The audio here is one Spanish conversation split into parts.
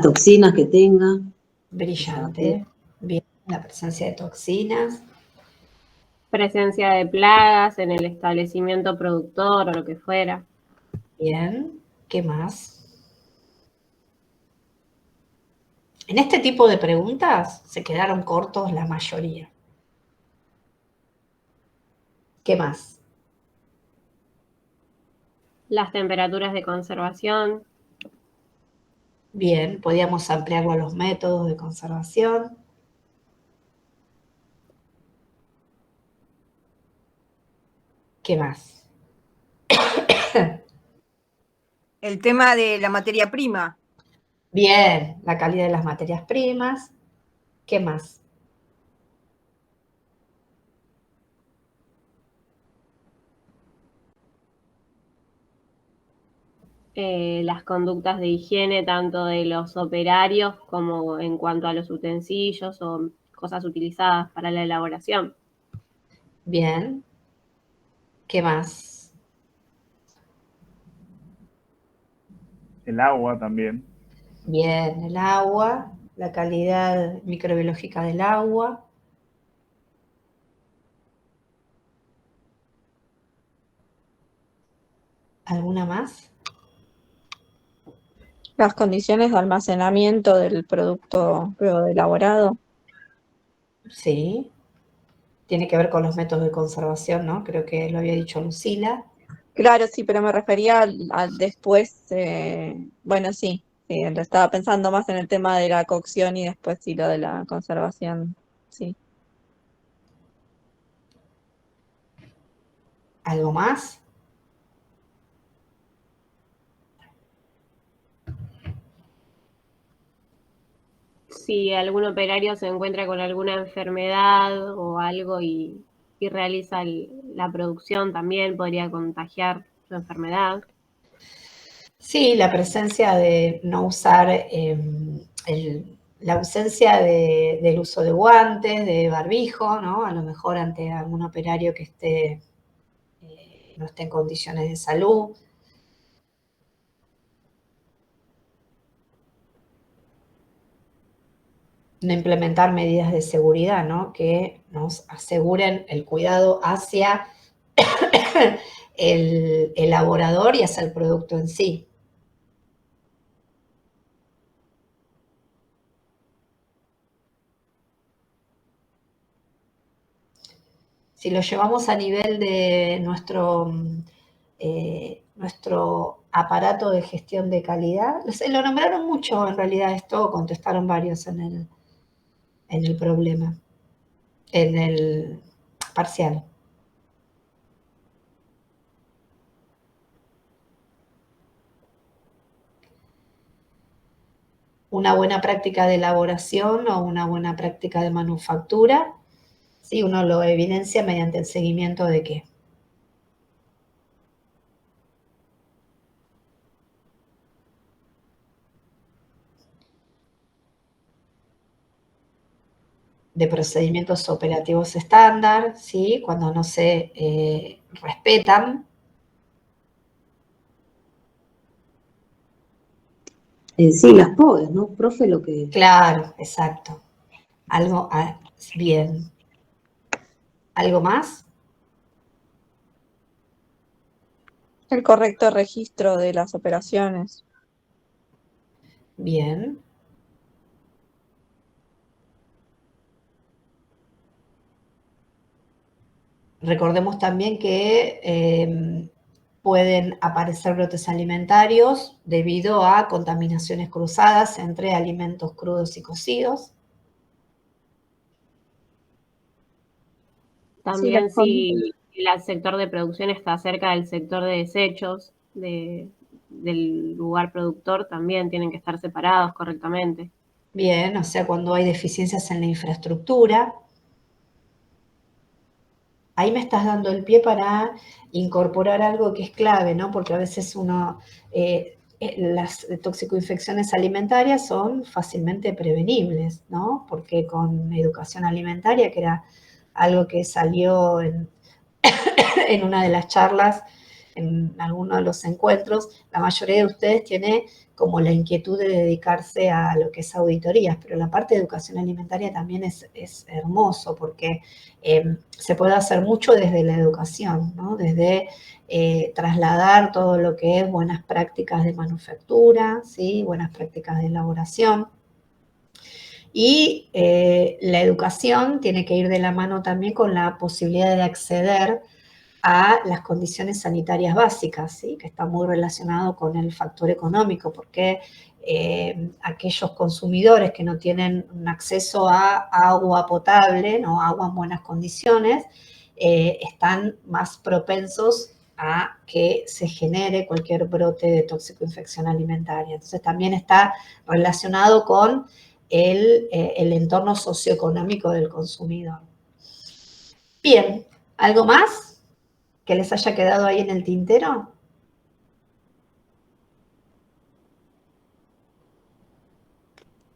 Toxinas que tenga. Brillante. Bien, la presencia de toxinas. Presencia de plagas en el establecimiento productor o lo que fuera. Bien, ¿qué más? En este tipo de preguntas se quedaron cortos la mayoría. ¿Qué más? Las temperaturas de conservación. Bien, podíamos ampliarlo a los métodos de conservación. ¿Qué más? El tema de la materia prima. Bien, la calidad de las materias primas. ¿Qué más? Las conductas de higiene tanto de los operarios como en cuanto a los utensilios o cosas utilizadas para la elaboración. Bien. ¿Qué más? El agua también. Bien, el agua, la calidad microbiológica del agua. ¿Alguna más? Las condiciones de almacenamiento del producto luego de elaborado. Sí. Tiene que ver con los métodos de conservación, ¿no? Creo que lo había dicho Lucila. Claro, sí, pero me refería al después, bueno, sí, lo estaba pensando más en el tema de la cocción y después sí lo de la conservación, sí. ¿Algo más? Si algún operario se encuentra con alguna enfermedad o algo y realiza la producción, también podría contagiar su enfermedad. Sí, la presencia de no usar, la ausencia del uso de guantes, de barbijo, ¿no? A lo mejor ante algún operario que no esté en condiciones de salud. No implementar medidas de seguridad, ¿no? Que nos aseguren el cuidado hacia el elaborador y hacia el producto en sí. Si lo llevamos a nivel de nuestro aparato de gestión de calidad, lo nombraron mucho en realidad esto, contestaron varios en el problema, en el parcial. Una buena práctica de elaboración o una buena práctica de manufactura, sí, uno lo evidencia mediante el seguimiento de qué. De procedimientos operativos estándar, ¿sí? Cuando no se respetan. Sí, las POEs, ¿no, profe? Lo que... Claro, exacto. Algo, bien. ¿Algo más? El correcto registro de las operaciones. Bien. Recordemos también que pueden aparecer brotes alimentarios debido a contaminaciones cruzadas entre alimentos crudos y cocidos. También si el sector de producción está cerca del sector de desechos del lugar productor, también tienen que estar separados correctamente. Bien, o sea, cuando hay deficiencias en la infraestructura. Ahí me estás dando el pie para incorporar algo que es clave, ¿no? Porque a veces las toxicoinfecciones alimentarias son fácilmente prevenibles, ¿no? Porque con educación alimentaria, que era algo que salió en una de las charlas, en alguno de los encuentros, la mayoría de ustedes tiene como la inquietud de dedicarse a lo que es auditorías, pero la parte de educación alimentaria también es hermoso porque se puede hacer mucho desde la educación, ¿no? Desde trasladar todo lo que es buenas prácticas de manufactura, ¿sí? Buenas prácticas de elaboración. Y la educación tiene que ir de la mano también con la posibilidad de acceder a las condiciones sanitarias básicas, ¿sí? Que está muy relacionado con el factor económico, porque aquellos consumidores que no tienen un acceso a agua potable, ¿no? Agua en buenas condiciones, están más propensos a que se genere cualquier brote de toxicoinfección alimentaria. Entonces también está relacionado con el entorno socioeconómico del consumidor. Bien, ¿algo más que les haya quedado ahí en el tintero?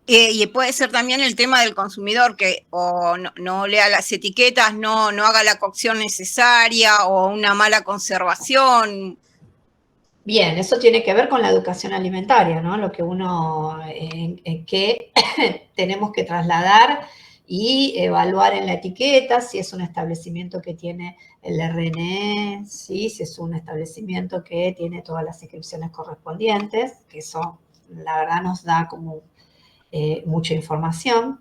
Y puede ser también el tema del consumidor que o no lea las etiquetas, no haga la cocción necesaria o una mala conservación. Bien, eso tiene que ver con la educación alimentaria, ¿no? Lo que que tenemos que trasladar y evaluar en la etiqueta si es un establecimiento que tiene el RNE, ¿sí? Si es un establecimiento que tiene todas las inscripciones correspondientes, que eso la verdad nos da como mucha información.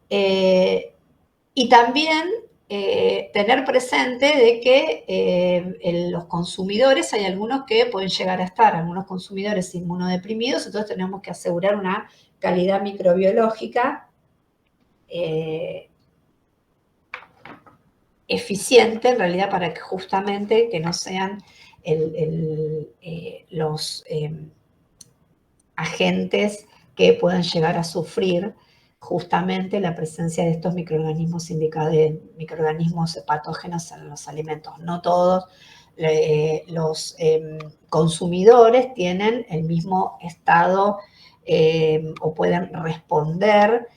Y también tener presente de que los consumidores, hay algunos que pueden llegar a estar, algunos consumidores inmunodeprimidos, entonces tenemos que asegurar una calidad microbiológica eficiente, en realidad, para que justamente que no sean los agentes que puedan llegar a sufrir justamente la presencia de estos microorganismos microorganismos patógenos en los alimentos. No todos los consumidores tienen el mismo estado o pueden responder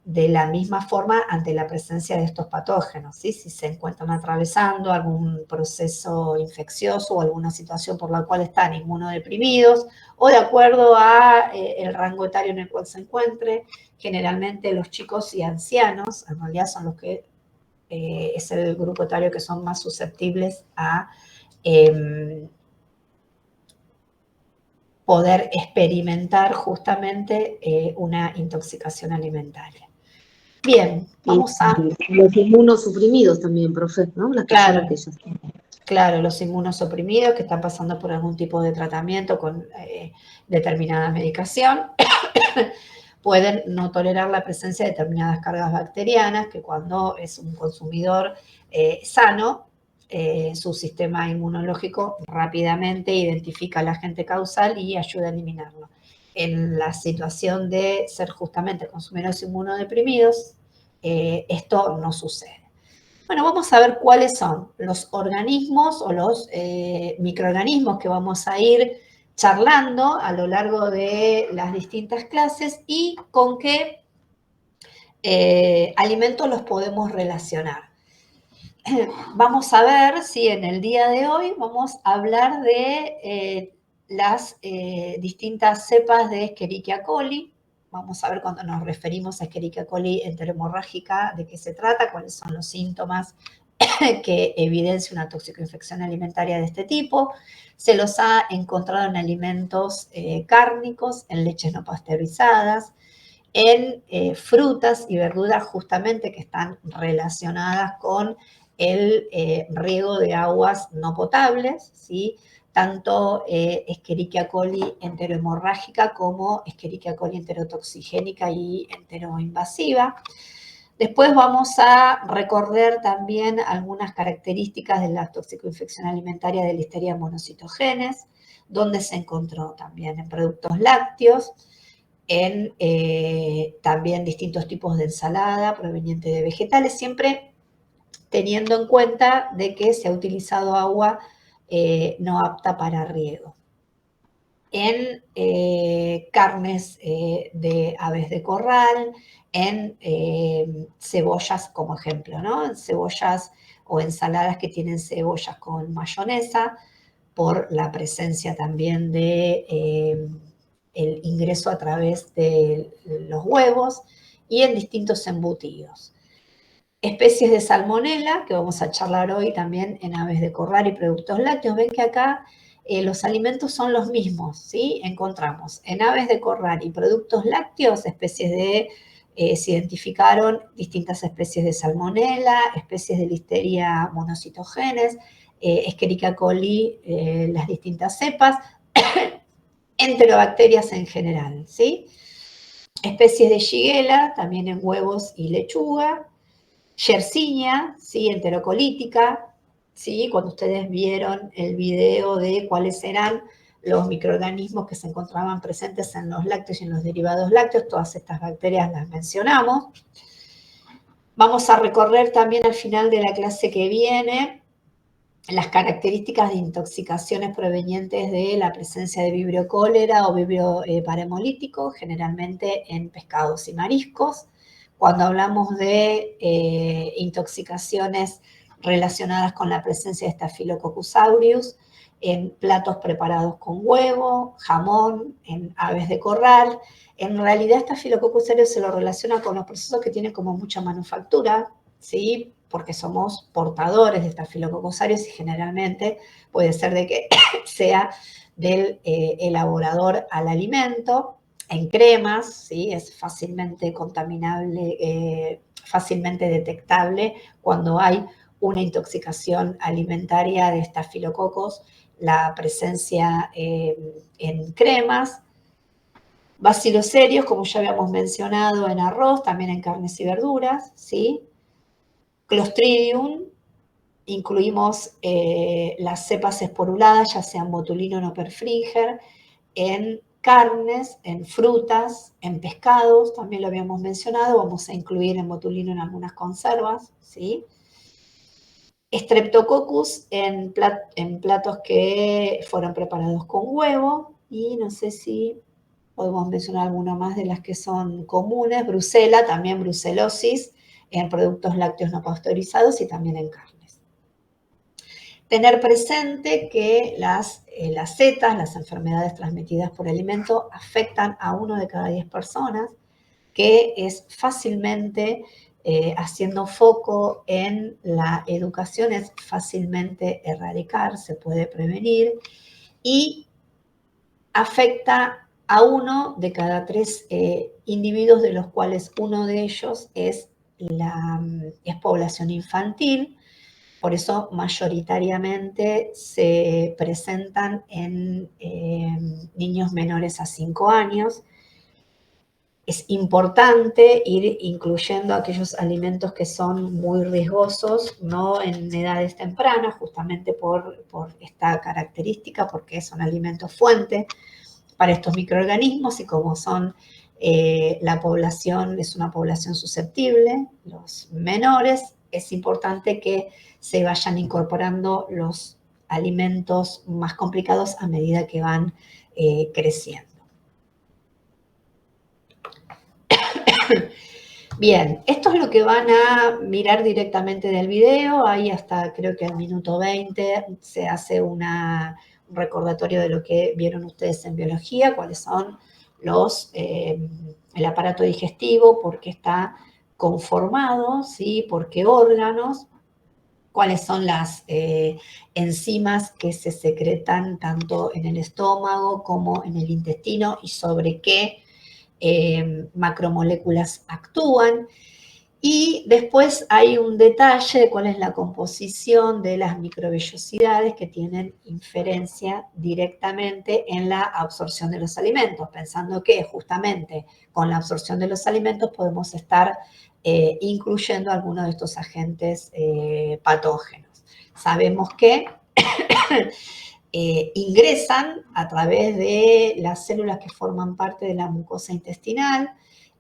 de la misma forma ante la presencia de estos patógenos, ¿sí? Si se encuentran atravesando algún proceso infeccioso o alguna situación por la cual están inmunodeprimidos o de acuerdo a el rango etario en el cual se encuentre. Generalmente los chicos y ancianos, en realidad son los que es el grupo etario que son más susceptibles a poder experimentar justamente una intoxicación alimentaria. Bien, vamos a... Los inmunosuprimidos también, profe, ¿no? Las personas que ya están. Claro, los inmunosuprimidos que están pasando por algún tipo de tratamiento con determinada medicación pueden no tolerar la presencia de determinadas cargas bacterianas que cuando es un consumidor sano, su sistema inmunológico rápidamente identifica al agente causal y ayuda a eliminarlo. En la situación de ser justamente consumidores inmunodeprimidos, esto no sucede. Bueno, vamos a ver cuáles son los organismos o los microorganismos que vamos a ir charlando a lo largo de las distintas clases y con qué alimentos los podemos relacionar. Vamos a ver si en el día de hoy vamos a hablar de las distintas cepas de Escherichia coli. Vamos a ver cuando nos referimos a Escherichia coli enterohemorrágica de qué se trata, cuáles son los síntomas que evidencia una toxicoinfección alimentaria de este tipo. Se los ha encontrado en alimentos cárnicos, en leches no pasteurizadas, en frutas y verduras justamente que están relacionadas con el riego de aguas no potables, ¿sí? Tanto Escherichia coli enterohemorrágica como Escherichia coli enterotoxigénica y enteroinvasiva. Después vamos a recorrer también algunas características de la toxicoinfección alimentaria de Listeria monocitogenes, donde se encontró también en productos lácteos, en también distintos tipos de ensalada proveniente de vegetales, siempre teniendo en cuenta de que se ha utilizado agua no apta para riego. En carnes de aves de corral, en cebollas como ejemplo, ¿no? En cebollas o ensaladas que tienen cebollas con mayonesa, por la presencia también de el ingreso a través de los huevos y en distintos embutidos. Especies de salmonela, que vamos a charlar hoy también en aves de corral y productos lácteos. Ven que acá los alimentos son los mismos, ¿sí? Encontramos en aves de corral y productos lácteos especies de, se identificaron distintas especies de salmonela, especies de Listeria monocitogenes, Escherichia coli, las distintas cepas, enterobacterias en general, ¿sí? Especies de Shigella, también en huevos y lechuga, Yersinia, ¿sí? Enterocolítica, ¿sí? Cuando ustedes vieron el video de cuáles eran los microorganismos que se encontraban presentes en los lácteos y en los derivados lácteos, todas estas bacterias las mencionamos. Vamos a recorrer también al final de la clase que viene las características de intoxicaciones provenientes de la presencia de vibrio cólera o vibrio parahemolítico, generalmente en pescados y mariscos. Cuando hablamos de intoxicaciones relacionadas con la presencia de Staphylococcus aureus, en platos preparados con huevo, jamón, en aves de corral. En realidad, Staphylococcus aureus se lo relaciona con los procesos que tienen como mucha manufactura, ¿sí? Porque somos portadores de Staphylococcus aureus y generalmente puede ser de que sea del elaborador al alimento. En cremas, ¿sí? Es fácilmente contaminable, fácilmente detectable cuando hay una intoxicación alimentaria de estafilococos, la presencia en cremas. Baciloserios, como ya habíamos mencionado, en arroz, también en carnes y verduras, ¿sí? Clostridium, incluimos las cepas esporuladas, ya sean botulino o noperfringer, en carnes, en frutas, en pescados, también lo habíamos mencionado, vamos a incluir en botulino en algunas conservas, ¿sí? Streptococcus en platos que fueron preparados con huevo, y no sé si podemos mencionar alguna más de las que son comunes, Brucela, también brucelosis, en productos lácteos no pasteurizados y también en carnes. Tener presente que las setas, las enfermedades transmitidas por alimento, afectan a 1 de cada 10 personas, que es fácilmente, haciendo foco en la educación, es fácilmente erradicar, se puede prevenir, y afecta a 1 de cada 3 individuos, de los cuales uno de ellos es población infantil. Por eso mayoritariamente se presentan en niños menores a 5 años. Es importante ir incluyendo aquellos alimentos que son muy riesgosos, no en edades tempranas, justamente por esta característica, porque son alimentos fuente para estos microorganismos, y como son la población, es una población susceptible, los menores, es importante que se vayan incorporando los alimentos más complicados a medida que van creciendo. Bien, esto es lo que van a mirar directamente del video. Ahí hasta creo que al minuto 20 se hace un recordatorio de lo que vieron ustedes en biología, cuáles son el aparato digestivo, por qué está conformado, ¿sí? Por qué órganos, cuáles son las enzimas que se secretan tanto en el estómago como en el intestino y sobre qué macromoléculas actúan. Y después hay un detalle de cuál es la composición de las microvellosidades que tienen inferencia directamente en la absorción de los alimentos, pensando que justamente con la absorción de los alimentos podemos estar incluyendo algunos de estos agentes patógenos. Sabemos que ingresan a través de las células que forman parte de la mucosa intestinal.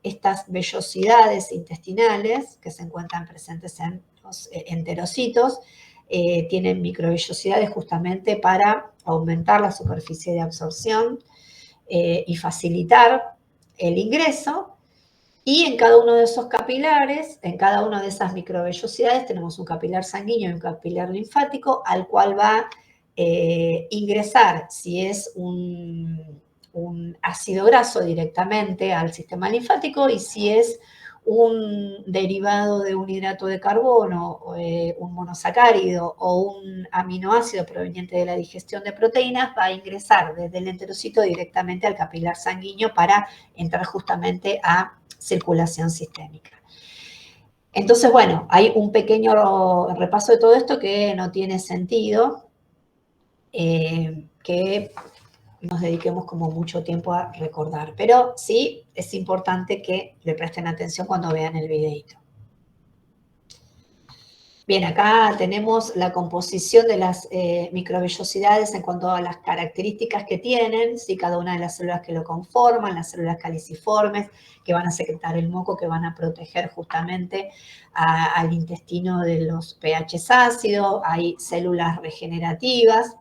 Estas vellosidades intestinales que se encuentran presentes en los enterocitos tienen microvellosidades justamente para aumentar la superficie de absorción y facilitar el ingreso. Y en cada uno de esos capilares, en cada una de esas microvellosidades, tenemos un capilar sanguíneo y un capilar linfático, al cual va ingresar, si es un ácido graso, directamente al sistema linfático, y si es un derivado de un hidrato de carbono, un monosacárido o un aminoácido proveniente de la digestión de proteínas, va a ingresar desde el enterocito directamente al capilar sanguíneo para entrar justamente a circulación sistémica. Entonces, bueno, hay un pequeño repaso de todo esto que no tiene sentido, que nos dediquemos como mucho tiempo a recordar. Pero sí es importante que le presten atención cuando vean el videito. Bien, acá tenemos la composición de las microvellosidades en cuanto a las características que tienen, ¿sí? Cada una de las células que lo conforman, las células caliciformes, que van a secretar el moco, que van a proteger justamente al intestino de los pH ácidos. Hay células regenerativas,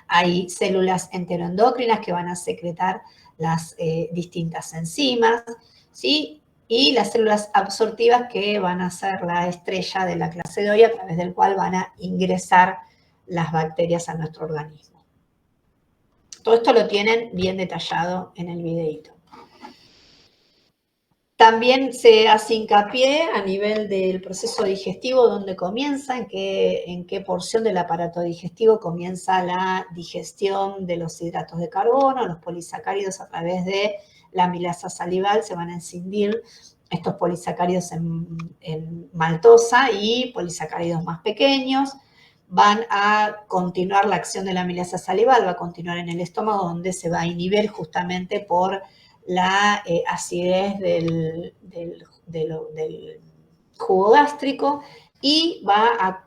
hay células enteroendocrinas que van a secretar las distintas enzimas, ¿sí? Y las células absortivas que van a ser la estrella de la clase de hoy, a través del cual van a ingresar las bacterias a nuestro organismo. Todo esto lo tienen bien detallado en el videito. También se hace hincapié a nivel del proceso digestivo, dónde comienza, en qué porción del aparato digestivo comienza la digestión de los hidratos de carbono, los polisacáridos a través de la amilasa salival. Se van a escindir estos polisacáridos en maltosa y polisacáridos más pequeños. Van a continuar la acción de la amilasa salival, va a continuar en el estómago, donde se va a inhibir justamente por la acidez del jugo gástrico, y va a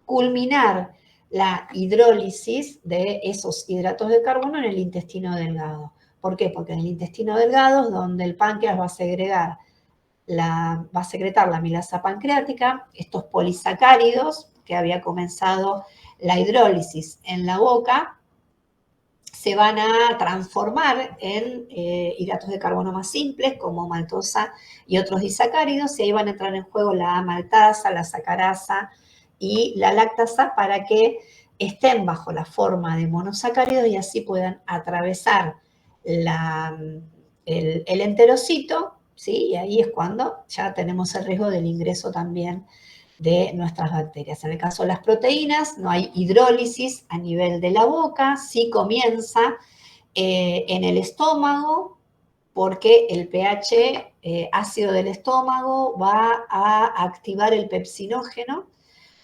culminar la hidrólisis de esos hidratos de carbono en el intestino delgado. ¿Por qué? Porque en el intestino delgado es donde el páncreas va a secretar la amilasa pancreática, estos polisacáridos que había comenzado la hidrólisis en la boca, se van a transformar en hidratos de carbono más simples, como maltosa y otros disacáridos, y ahí van a entrar en juego la maltasa, la sacarasa y la lactasa, para que estén bajo la forma de monosacáridos y así puedan atravesar el enterocito, ¿sí? Y ahí es cuando ya tenemos el riesgo del ingreso también de nuestras bacterias. En el caso de las proteínas, no hay hidrólisis a nivel de la boca, sí comienza en el estómago, porque el pH ácido del estómago va a activar el pepsinógeno,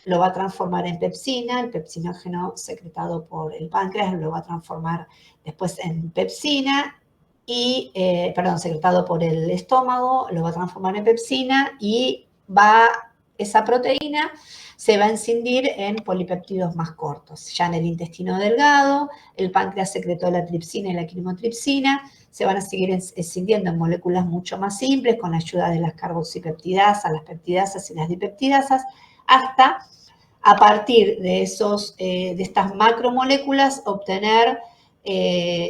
lo va a transformar en pepsina, el pepsinógeno secretado por el páncreas lo va a transformar después en pepsina, y, secretado por el estómago, lo va a transformar en pepsina, y esa proteína se va a escindir en polipéptidos más cortos. Ya en el intestino delgado, el páncreas secretó la tripsina y la quimotripsina, se van a seguir escindiendo en moléculas mucho más simples con la ayuda de las carboxipeptidasas, las peptidasas y las dipeptidasas, hasta a partir de estas macromoléculas obtener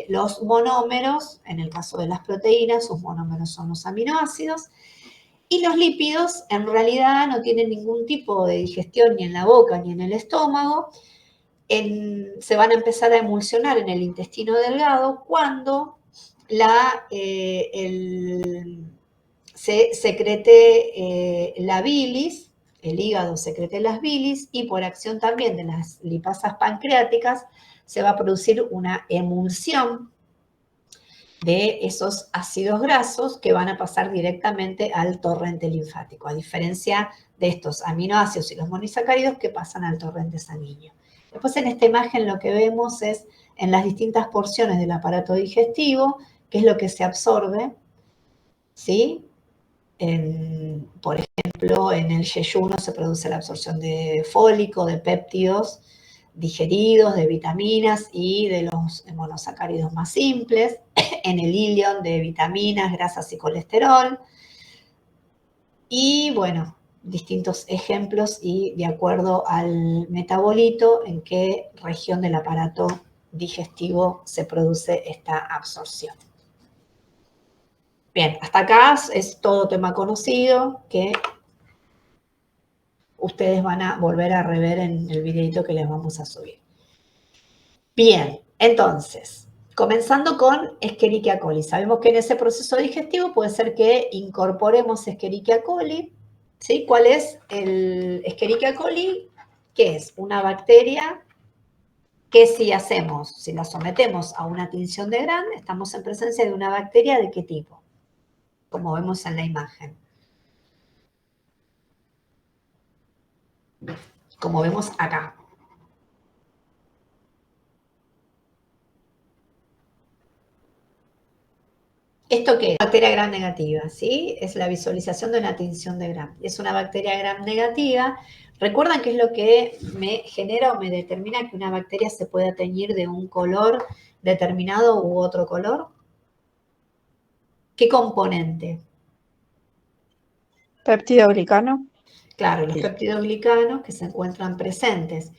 los monómeros. En el caso de las proteínas, sus monómeros son los aminoácidos. Y los lípidos en realidad no tienen ningún tipo de digestión ni en la boca ni en el estómago. Se van a empezar a emulsionar en el intestino delgado cuando se secrete la bilis, el hígado secrete las bilis, y por acción también de las lipasas pancreáticas se va a producir una emulsión de esos ácidos grasos que van a pasar directamente al torrente linfático, a diferencia de estos aminoácidos y los monosacáridos que pasan al torrente sanguíneo. Después, en esta imagen lo que vemos es en las distintas porciones del aparato digestivo qué es lo que se absorbe, ¿sí? Por ejemplo, en el yeyuno se produce la absorción de fólico, de péptidos digeridos, de vitaminas y de los monosacáridos más simples. En el ilion, de vitaminas, grasas y colesterol. Y bueno, distintos ejemplos y de acuerdo al metabolito en qué región del aparato digestivo se produce esta absorción. Bien, hasta acá es todo tema conocido que ustedes van a volver a rever en el videito que les vamos a subir. Bien, entonces, comenzando con Escherichia coli. Sabemos que en ese proceso digestivo puede ser que incorporemos Escherichia coli, ¿sí? ¿Cuál es el Escherichia coli? Que es una bacteria que si la sometemos a una tinción de Gram, estamos en presencia de una bacteria ¿de qué tipo? Como vemos en la imagen. Como vemos acá. ¿Esto qué es? Bacteria gram negativa, ¿sí? Es la visualización de una tinción de Gram. Es una bacteria gram negativa. ¿Recuerdan qué es lo que me genera o me determina que una bacteria se pueda teñir de un color determinado u otro color? ¿Qué componente? Peptidoglicano. Claro, los peptidoglicanos que se encuentran presentes.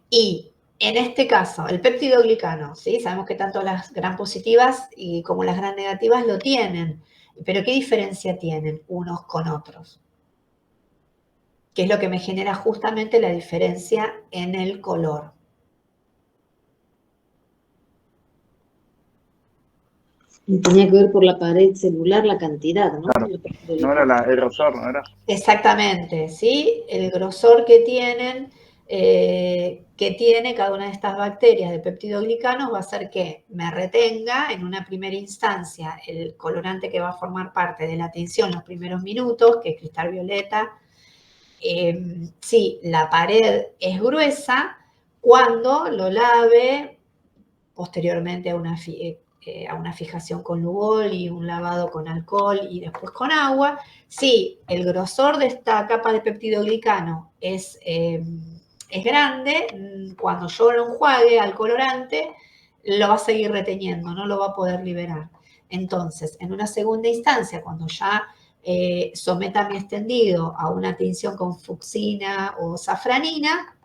Y en este caso, el peptidoglicano, ¿sí? Sabemos que tanto las gram positivas como las gram negativas lo tienen. Pero ¿qué diferencia tienen unos con otros? Que es lo que me genera justamente la diferencia en el color. Y tenía que ver por la pared celular la cantidad, ¿no? Claro. No era el grosor, ¿no era? Exactamente, ¿sí? El grosor que tienen, que tiene cada una de estas bacterias de peptidoglicanos va a hacer que me retenga en una primera instancia el colorante que va a formar parte de la tinción los primeros minutos, que es cristal violeta. Sí, la pared es gruesa, cuando lo lave posteriormente a una fijación con Lugol y un lavado con alcohol y después con agua. Si el grosor de esta capa de peptidoglicano es grande, cuando yo lo enjuague al colorante, lo va a seguir reteniendo, no lo va a poder liberar. Entonces, en una segunda instancia, cuando ya someta mi extendido a una tinción con fucsina o safranina,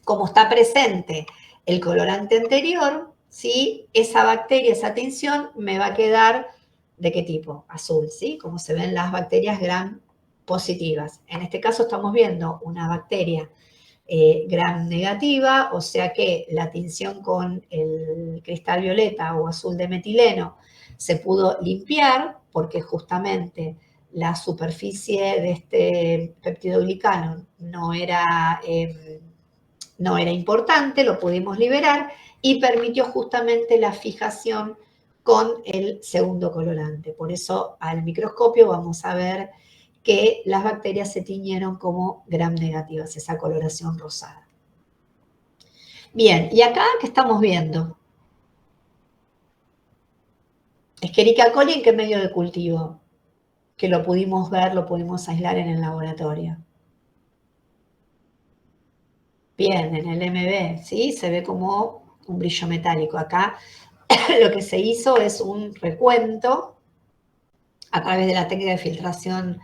como está presente el colorante anterior, ¿sí? Esa bacteria, esa tinción, me va a quedar ¿de qué tipo? Azul, ¿sí? Como se ven las bacterias gram positivas. En este caso estamos viendo una bacteria gram negativa, o sea que la tinción con el cristal violeta o azul de metileno se pudo limpiar porque justamente la superficie de este peptidoglicano no era importante, lo pudimos liberar y permitió justamente la fijación con el segundo colorante. Por eso al microscopio vamos a ver que las bacterias se tiñeron como gram negativas, esa coloración rosada. Bien, ¿y acá qué estamos viendo? Escherichia coli, ¿en qué medio de cultivo? Que lo pudimos ver, lo pudimos aislar en el laboratorio. Bien, en el MB, ¿sí? Se ve como un brillo metálico. Acá lo que se hizo es un recuento a través de la técnica de filtración.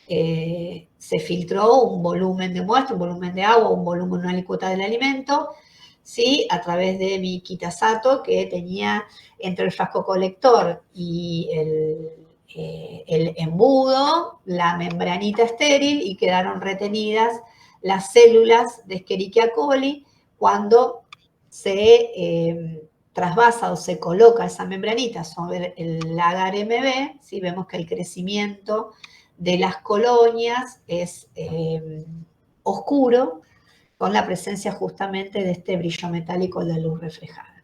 Se filtró un volumen de muestra, un volumen de agua, un volumen, una alícuota del alimento, ¿sí? A través de mi Kitasato, que tenía entre el frasco colector y el embudo la membranita estéril y quedaron retenidas las células de Escherichia coli cuando se trasvasa o se coloca esa membranita sobre el agar MB, ¿sí? Vemos que el crecimiento de las colonias es oscuro, con la presencia justamente de este brillo metálico de la luz reflejada.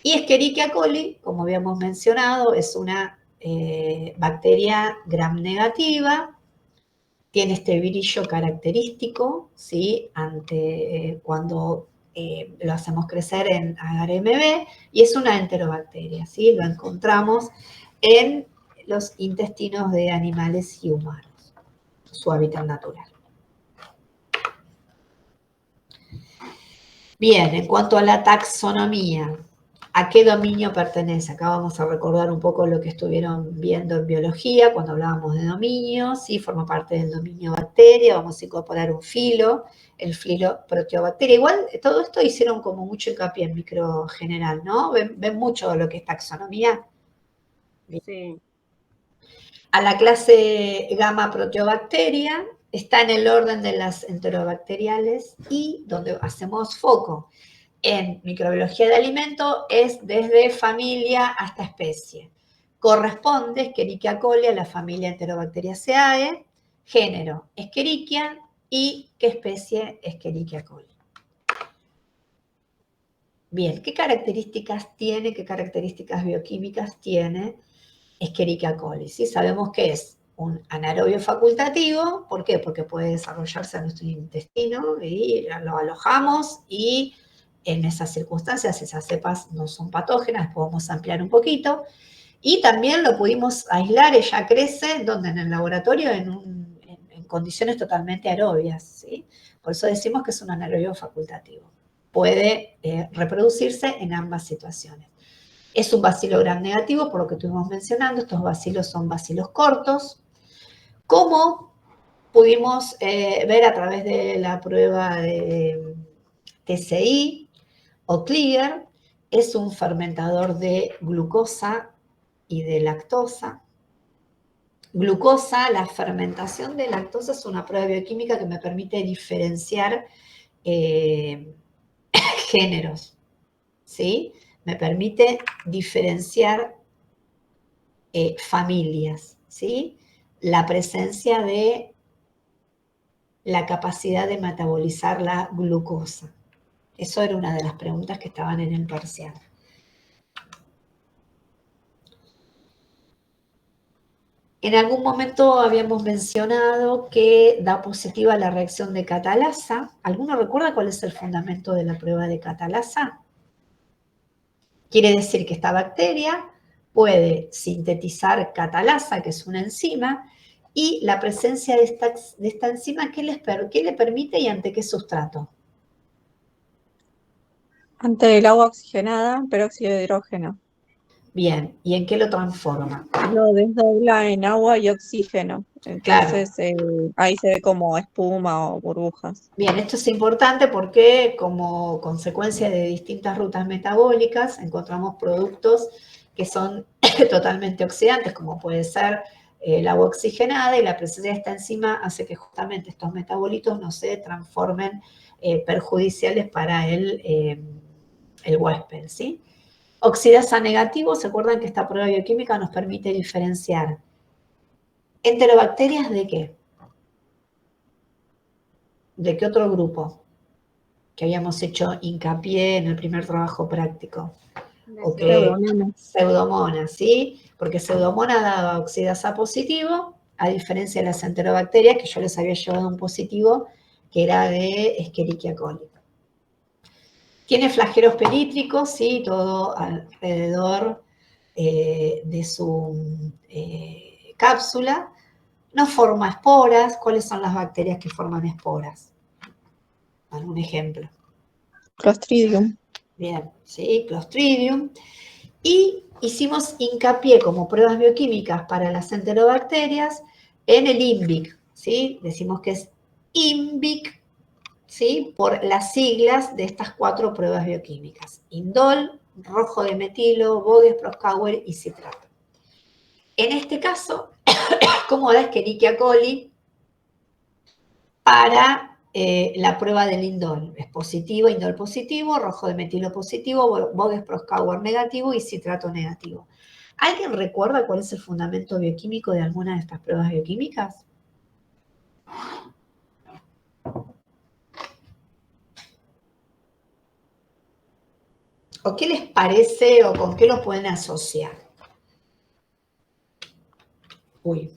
Y Escherichia coli, como habíamos mencionado, es una bacteria gram negativa, tiene este brillo característico, ¿sí? Cuando lo hacemos crecer en agar MB, y es una enterobacteria, ¿sí? Lo encontramos en los intestinos de animales y humanos, su hábitat natural. Bien, en cuanto a la taxonomía, ¿a qué dominio pertenece? Acá vamos a recordar un poco lo que estuvieron viendo en biología cuando hablábamos de dominios, ¿sí? Forma parte del dominio bacteria, vamos a incorporar un filo, el filo proteobacteria. Igual todo esto hicieron como mucho hincapié en micro general, ¿no? ¿Ven mucho lo que es taxonomía? Sí. A la clase gamma proteobacteria está en el orden de las enterobacteriales y donde hacemos foco en microbiología de alimento es desde familia hasta especie. Corresponde Escherichia coli a la familia Enterobacteriaceae, género Escherichia y qué especie Escherichia coli. Bien, ¿qué características tiene, qué características bioquímicas tiene Escherichia coli? ¿Sí? Sabemos que es un anaerobio facultativo. ¿Por qué? Porque puede desarrollarse en nuestro intestino y lo alojamos y en esas circunstancias esas cepas no son patógenas, podemos ampliar un poquito. Y también lo pudimos aislar, ella crece, donde en el laboratorio en condiciones totalmente aerobias, ¿sí? Por eso decimos que es un anaerobio facultativo. Puede reproducirse en ambas situaciones. Es un bacilo gram negativo, por lo que estuvimos mencionando, estos bacilos son bacilos cortos. Como pudimos ver a través de la prueba de TCI o Kliger, es un fermentador de glucosa y de lactosa. Glucosa, la fermentación de lactosa es una prueba bioquímica que me permite diferenciar géneros, ¿sí? Me permite diferenciar familias, ¿sí? La presencia de la capacidad de metabolizar la glucosa. Eso era una de las preguntas que estaban en el parcial. En algún momento habíamos mencionado que da positiva la reacción de catalasa. ¿Alguno recuerda cuál es el fundamento de la prueba de catalasa? Quiere decir que esta bacteria puede sintetizar catalasa, que es una enzima, y la presencia de esta enzima, ¿qué le permite y ante qué sustrato? Ante el agua oxigenada, peróxido de hidrógeno. Bien, ¿y en qué lo transforma? Lo desdobla en agua y oxígeno. Claro. Entonces ahí se ve como espuma o burbujas. Bien, esto es importante porque como consecuencia de distintas rutas metabólicas encontramos productos que son totalmente oxidantes, como puede ser el agua oxigenada, y la presencia de esta enzima hace que justamente estos metabolitos no se transformen perjudiciales para el huésped, ¿sí? Oxidasa negativo, ¿se acuerdan que esta prueba bioquímica nos permite diferenciar enterobacterias de qué? ¿De qué otro grupo? Que habíamos hecho hincapié en el primer trabajo práctico. O que Pseudomonas, ¿sí? Porque Pseudomonas daba oxidasa positivo, a diferencia de las enterobacterias, que yo les había llevado un positivo, que era de Escherichia coli. Tiene flagelos perítricos, ¿sí? Todo alrededor de su cápsula. No forma esporas. ¿Cuáles son las bacterias que forman esporas? ¿Algún ejemplo? Clostridium. Bien, sí, Clostridium. Y hicimos hincapié como pruebas bioquímicas para las enterobacterias en el INVIC, ¿sí? Decimos que es INVIC, ¿sí? Por las siglas de estas 4 pruebas bioquímicas. Indol, rojo de metilo, Boges, Proskauer y citrato. En este caso, ¿cómo da Escherichia coli para la prueba del indol? Es positivo, indol positivo, rojo de metilo positivo, Boges, Proskauer negativo y citrato negativo. ¿Alguien recuerda cuál es el fundamento bioquímico de alguna de estas pruebas bioquímicas? ¿O qué les parece o con qué lo pueden asociar? Uy.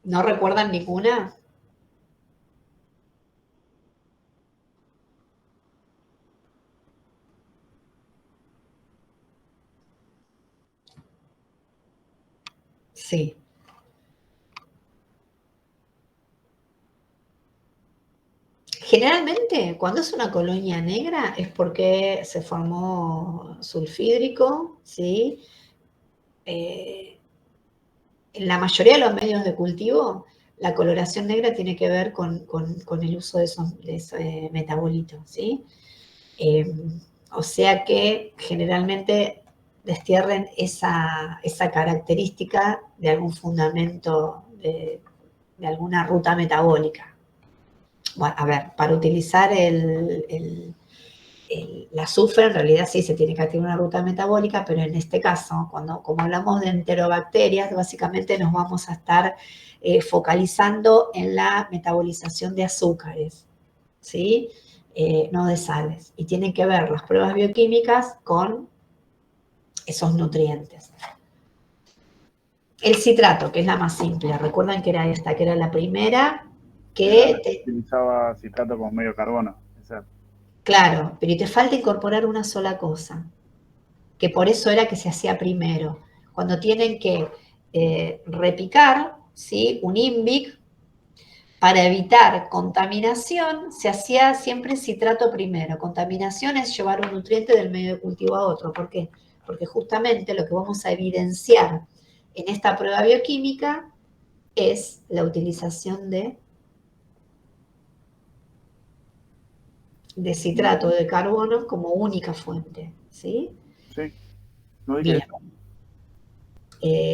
¿No recuerdan ninguna? Sí. Generalmente, cuando es una colonia negra es porque se formó sulfídrico, ¿sí? En la mayoría de los medios de cultivo, la coloración negra tiene que ver con el uso de esos metabolitos, ¿sí? O sea que generalmente destierren esa característica de algún fundamento, de alguna ruta metabólica. Bueno, a ver, para utilizar el azufre, en realidad sí se tiene que activar una ruta metabólica, pero en este caso, como hablamos de enterobacterias, básicamente nos vamos a estar focalizando en la metabolización de azúcares, ¿sí? No de sales. Y tienen que ver las pruebas bioquímicas con esos nutrientes. El citrato, que es la más simple, recuerdan que era esta, que era la primera que utilizaba citrato como medio carbono. Claro, pero te falta incorporar una sola cosa, que por eso era que se hacía primero. Cuando tienen que repicar, ¿sí? Un INVIC, para evitar contaminación, se hacía siempre citrato primero. Contaminación es llevar un nutriente del medio de cultivo a otro. ¿Por qué? Porque justamente lo que vamos a evidenciar en esta prueba bioquímica es la utilización de citrato de carbono como única fuente, ¿sí? Sí, ¿no dije Bien.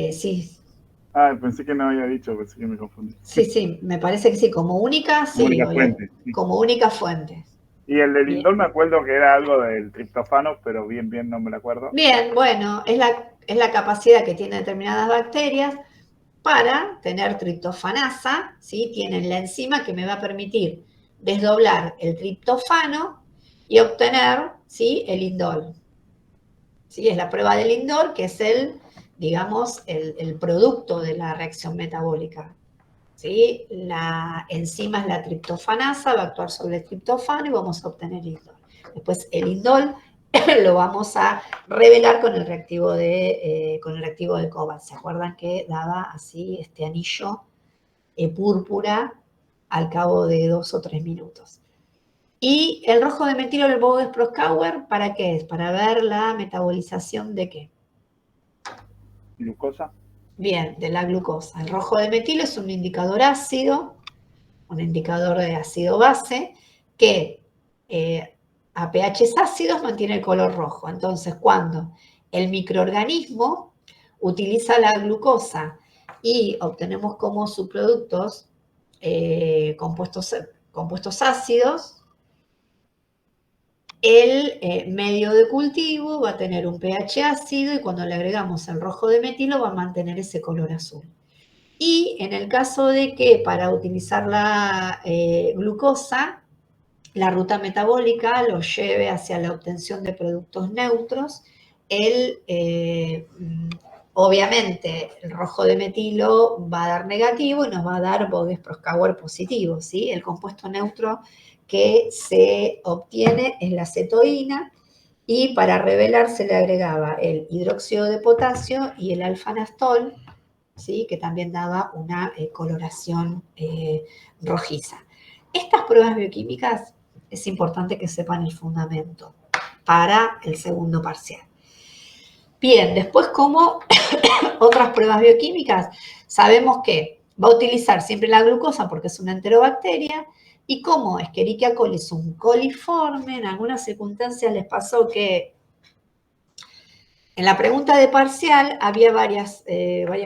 eso? Sí. Pensé que no había dicho, pensé que me confundí. Sí, me parece que sí, como única, sí. Como única fuente. Sí. Como única fuente. Y el del indol me acuerdo que era algo del triptofano, pero bien no me lo acuerdo. Bien, bueno, es la capacidad que tienen determinadas bacterias para tener triptofanasa, ¿sí? Tienen la enzima que me va a permitir desdoblar el triptofano y obtener, ¿sí? El indol. ¿Sí? Es la prueba del indol, que es digamos, el producto de la reacción metabólica. ¿Sí? La enzima es la triptofanasa, va a actuar sobre el triptofano y vamos a obtener el indol. Después el indol lo vamos a revelar con el reactivo de Cobalt. ¿Se acuerdan que daba así este anillo púrpura al cabo de 2 o 3 minutos? Y el rojo de metilo, el Bodes-Proskauer, ¿para qué es? Para ver la metabolización de ¿qué? Glucosa. Bien, de la glucosa. El rojo de metilo es un indicador ácido, un indicador de ácido base, que a pHs ácidos mantiene el color rojo. Entonces, cuando el microorganismo utiliza la glucosa y obtenemos como subproductos compuestos ácidos, el medio de cultivo va a tener un pH ácido y cuando le agregamos el rojo de metilo va a mantener ese color azul. Y en el caso de que para utilizar la glucosa, la ruta metabólica lo lleve hacia la obtención de productos neutros, obviamente el rojo de metilo va a dar negativo y nos va a dar Bodes-Proskauer positivo, ¿sí? El compuesto neutro que se obtiene es la cetoína y para revelar se le agregaba el hidróxido de potasio y el alfanastol, ¿sí? Que también daba una coloración rojiza. Estas pruebas bioquímicas es importante que sepan el fundamento para el segundo parcial. Bien, después como otras pruebas bioquímicas, sabemos que va a utilizar siempre la glucosa porque es una enterobacteria, y cómo Escherichia coli es un coliforme, en algunas circunstancias les pasó que en la pregunta de parcial había varios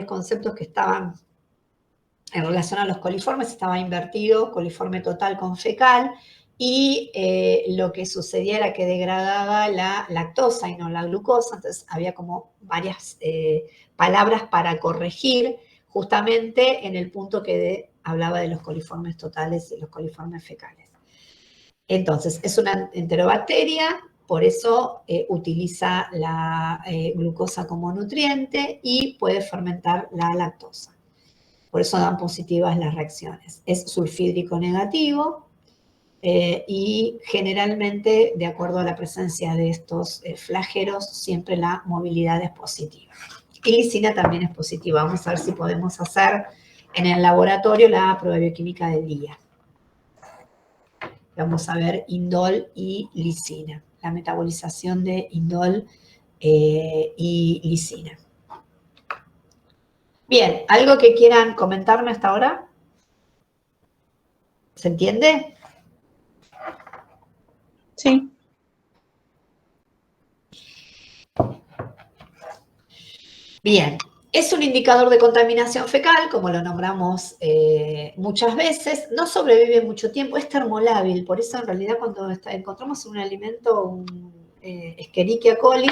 conceptos que estaban en relación a los coliformes, estaba invertido, coliforme total con fecal, y lo que sucedía era que degradaba la lactosa y no la glucosa, entonces había como varias palabras para corregir justamente en el punto que hablaba de los coliformes totales y los coliformes fecales. Entonces, es una enterobacteria, por eso utiliza la glucosa como nutriente y puede fermentar la lactosa. Por eso dan positivas las reacciones. Es sulfídrico negativo y generalmente, de acuerdo a la presencia de estos flagelos, siempre la movilidad es positiva. Y lisina también es positiva. Vamos a ver si podemos hacer en el laboratorio la prueba bioquímica del día. Vamos a ver indol y lisina, la metabolización de indol y lisina. Bien, ¿algo que quieran comentarme hasta ahora? ¿Se entiende? Sí. Bien, es un indicador de contaminación fecal, como lo nombramos muchas veces, no sobrevive mucho tiempo, es termolábil, por eso en realidad cuando encontramos un alimento, Escherichia coli,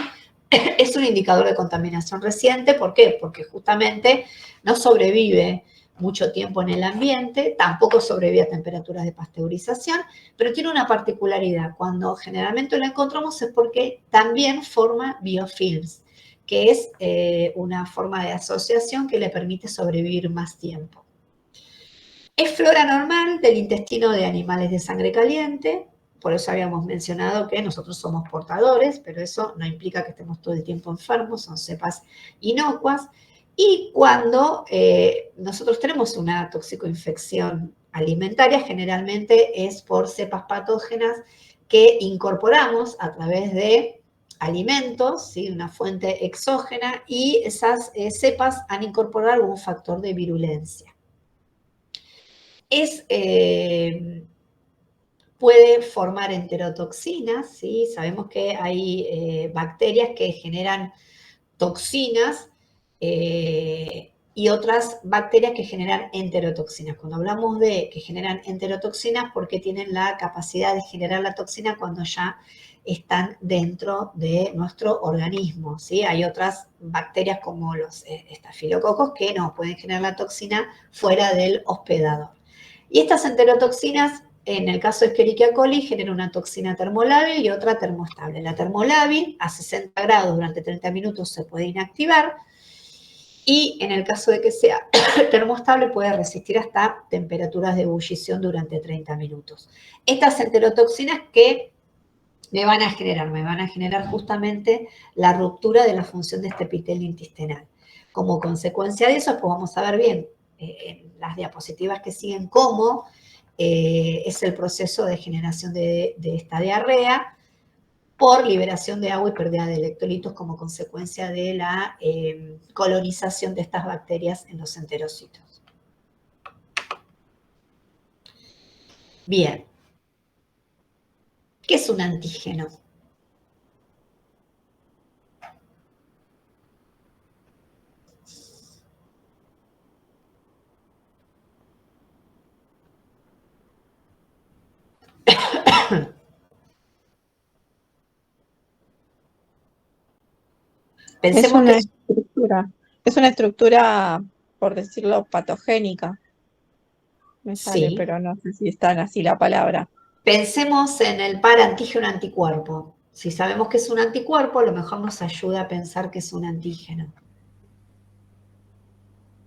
es un indicador de contaminación reciente. ¿Por qué? Porque justamente no sobrevive mucho tiempo en el ambiente, tampoco sobrevive a temperaturas de pasteurización, pero tiene una particularidad. Cuando generalmente lo encontramos es porque también forma biofilms, que es una forma de asociación que le permite sobrevivir más tiempo. Es flora normal del intestino de animales de sangre caliente, por eso habíamos mencionado que nosotros somos portadores, pero eso no implica que estemos todo el tiempo enfermos, son cepas inocuas. Y cuando nosotros tenemos una toxicoinfección alimentaria, generalmente es por cepas patógenas que incorporamos a través de alimentos, ¿sí? Una fuente exógena, y esas cepas han incorporado algún factor de virulencia. Puede formar enterotoxinas, ¿sí? Sabemos que hay bacterias que generan toxinas y otras bacterias que generan enterotoxinas. Cuando hablamos de que generan enterotoxinas, porque tienen la capacidad de generar la toxina cuando ya están dentro de nuestro organismo, ¿sí? Hay otras bacterias como los estafilococos que no pueden generar la toxina fuera del hospedador. Y estas enterotoxinas, en el caso de Escherichia coli, generan una toxina termolábil y otra termoestable. La termolábil a 60 grados durante 30 minutos se puede inactivar, y en el caso de que sea termoestable puede resistir hasta temperaturas de ebullición durante 30 minutos. Estas enterotoxinas que me van a generar justamente la ruptura de la función de este epitelio intestinal. Como consecuencia de eso, pues vamos a ver bien en las diapositivas que siguen cómo es el proceso de generación de esta diarrea por liberación de agua y pérdida de electrolitos como consecuencia de la colonización de estas bacterias en los enterocitos. Bien. ¿Qué es un antígeno? Pensemos que es una estructura, por decirlo, patogénica. Me sale, sí. pero no sé si es tan así la palabra. Pensemos en el par antígeno-anticuerpo. Si sabemos que es un anticuerpo, a lo mejor nos ayuda a pensar que es un antígeno.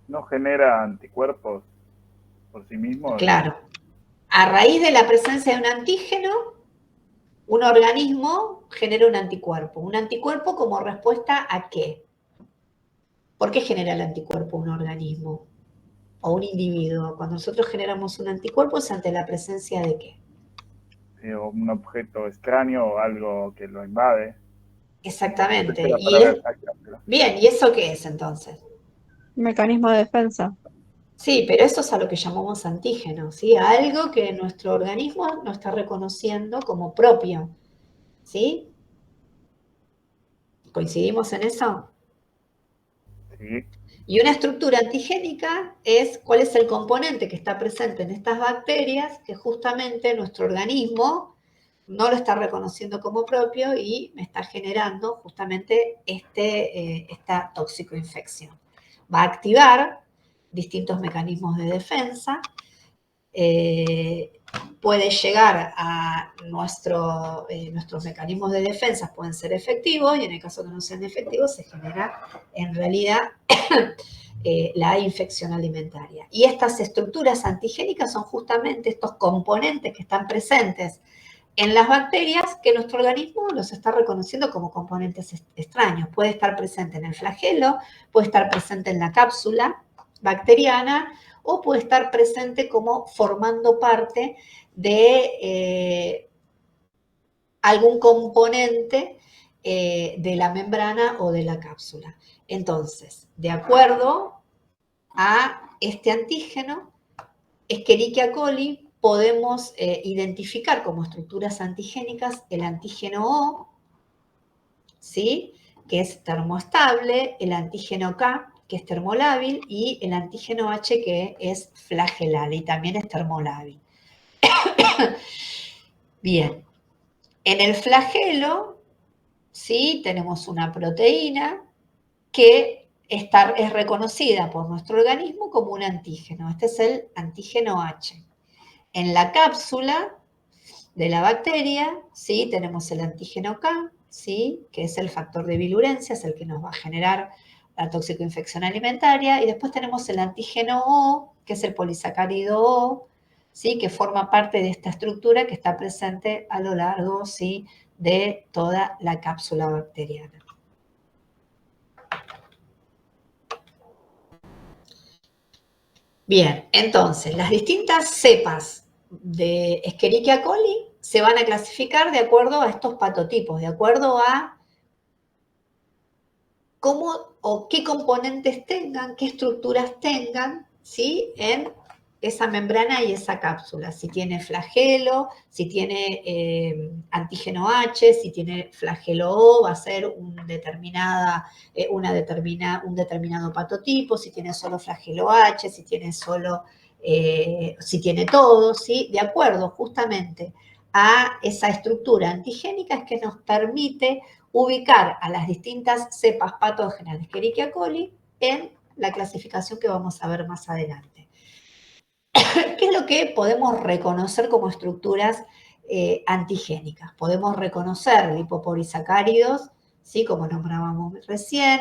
¿No genera anticuerpos por sí mismo? Claro. A raíz de la presencia de un antígeno, un organismo genera un anticuerpo. ¿Un anticuerpo como respuesta a qué? ¿Por qué genera el anticuerpo un organismo o un individuo? Cuando nosotros generamos un anticuerpo es ante la presencia de qué. O un objeto extraño o algo que lo invade. Exactamente. Bien, ¿y eso qué es entonces? Un mecanismo de defensa. Sí, pero eso es a lo que llamamos antígeno, ¿sí? Algo que nuestro organismo no está reconociendo como propio, ¿sí? ¿Coincidimos en eso? Sí. Y una estructura antigénica es cuál es el componente que está presente en estas bacterias que justamente nuestro organismo no lo está reconociendo como propio y me está generando justamente esta toxicoinfección. Va a activar distintos mecanismos de defensa, puede llegar a nuestros mecanismos de defensa pueden ser efectivos, y en el caso que no sean efectivos se genera en realidad la infección alimentaria. Y estas estructuras antigénicas son justamente estos componentes que están presentes en las bacterias que nuestro organismo los está reconociendo como componentes extraños. Puede estar presente en el flagelo, puede estar presente en la cápsula bacteriana, o puede estar presente como formando parte de algún componente de la membrana o de la cápsula. Entonces, de acuerdo a este antígeno, Escherichia coli, podemos identificar como estructuras antigénicas el antígeno O, ¿sí? que es termoestable, el antígeno K, que es termolábil, y el antígeno H, que es flagelable y también es termolábil. Bien, en el flagelo, ¿sí? Tenemos una proteína que es reconocida por nuestro organismo como un antígeno. Este es el antígeno H. En la cápsula de la bacteria, ¿sí? Tenemos el antígeno K, ¿sí? Que es el factor de virulencia, es el que nos va a generar la toxicoinfección alimentaria, y después tenemos el antígeno O, que es el polisacárido O, ¿sí? Que forma parte de esta estructura que está presente a lo largo, ¿sí? De toda la cápsula bacteriana. Bien, entonces, las distintas cepas de Escherichia coli se van a clasificar de acuerdo a estos patotipos, de acuerdo a cómo o qué componentes tengan, qué estructuras tengan, ¿sí? En esa membrana y esa cápsula. Si tiene flagelo, si tiene antígeno H, si tiene flagelo O, va a ser un determinado patotipo, si tiene solo flagelo H, si tiene si tiene todo, ¿sí? De acuerdo justamente a esa estructura antigénica es que nos permite ubicar a las distintas cepas patógenas de Escherichia coli en la clasificación que vamos a ver más adelante. ¿Qué es lo que podemos reconocer como estructuras antigénicas? Podemos reconocer lipopolisacáridos, ¿sí? Como nombrábamos recién.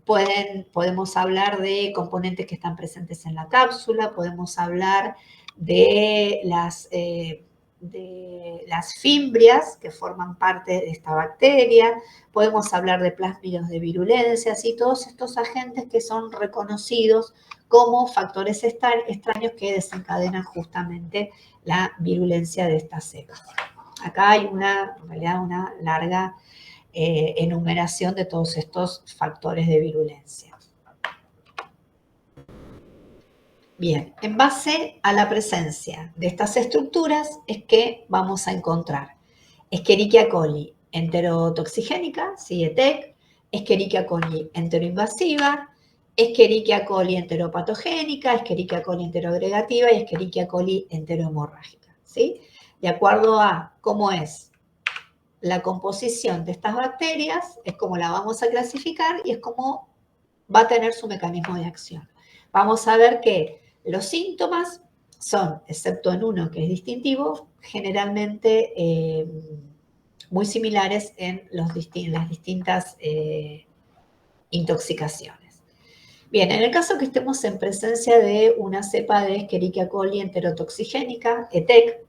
Podemos hablar de componentes que están presentes en la cápsula, podemos hablar de las fimbrias que forman parte de esta bacteria, podemos hablar de plásmidos de virulencia, y todos estos agentes que son reconocidos como factores extraños que desencadenan justamente la virulencia de estas cepas. Acá hay en realidad una larga enumeración de todos estos factores de virulencia. Bien, en base a la presencia de estas estructuras es que vamos a encontrar Escherichia coli enterotoxigénica, ¿sí? ETEC, Escherichia coli enteroinvasiva, Escherichia coli enteropatogénica, Escherichia coli enteroagregativa y Escherichia coli enterohemorrágica, ¿sí? De acuerdo a cómo es la composición de estas bacterias, es como la vamos a clasificar y es como va a tener su mecanismo de acción. Vamos a ver que los síntomas son, excepto en uno que es distintivo, generalmente muy similares en las distintas intoxicaciones. Bien, en el caso que estemos en presencia de una cepa de Escherichia coli enterotoxigénica, ETEC,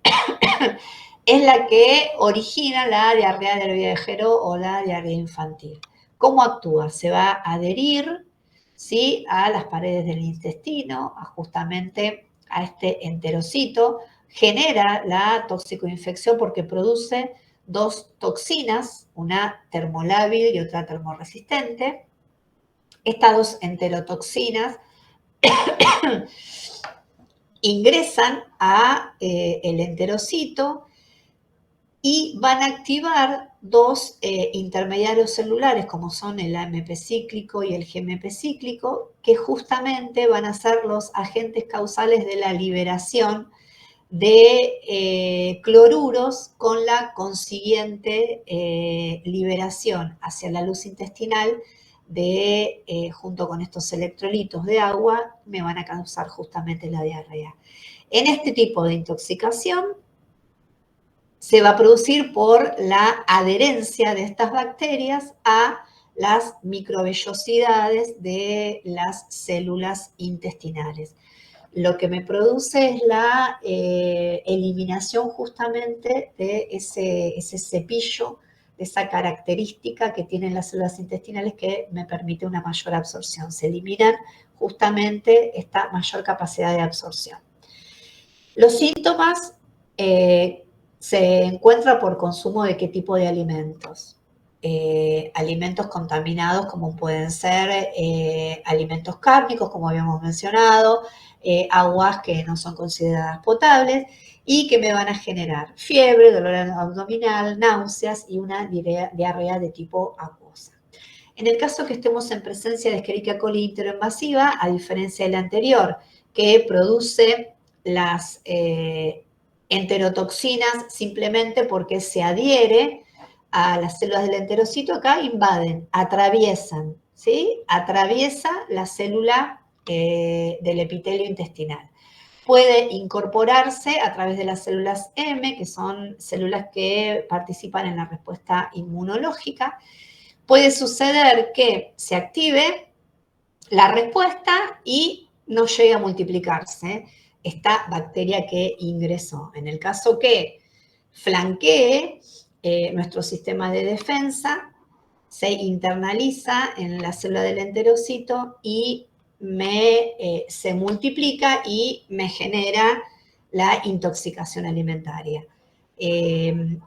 es la que origina la diarrea del viajero o la diarrea infantil. ¿Cómo actúa? Se va a adherir, ¿sí? A las paredes del intestino, justamente a este enterocito, genera la toxicoinfección porque produce dos toxinas, una termolábil y otra termorresistente. Estas dos enterotoxinas ingresan a el enterocito y van a activar dos intermediarios celulares como son el AMP cíclico y el GMP cíclico, que justamente van a ser los agentes causales de la liberación de cloruros con la consiguiente liberación hacia la luz intestinal junto con estos electrolitos de agua, me van a causar justamente la diarrea. En este tipo de intoxicación se va a producir por la adherencia de estas bacterias a las microvellosidades de las células intestinales. Lo que me produce es la eliminación justamente de ese cepillo, de esa característica que tienen las células intestinales que me permite una mayor absorción. Se eliminan justamente esta mayor capacidad de absorción. Los síntomas se encuentran por consumo de qué tipo de alimentos. Alimentos contaminados como pueden ser alimentos cárnicos, como habíamos mencionado, aguas que no son consideradas potables y que me van a generar fiebre, dolor abdominal, náuseas y una diarrea de tipo acuosa. En el caso que estemos en presencia de Escherichia coli interoinvasiva, a diferencia de la anterior, que produce las enterotoxinas simplemente porque se adhiere a las células del enterocito, acá invaden, atraviesan, ¿sí? Atraviesa la célula del epitelio intestinal. Puede incorporarse a través de las células M, que son células que participan en la respuesta inmunológica. Puede suceder que se active la respuesta y no llegue a multiplicarse esta bacteria que ingresó. En el caso que flanquee nuestro sistema de defensa, se internaliza en la célula del enterocito y se multiplica y me genera la intoxicación alimentaria.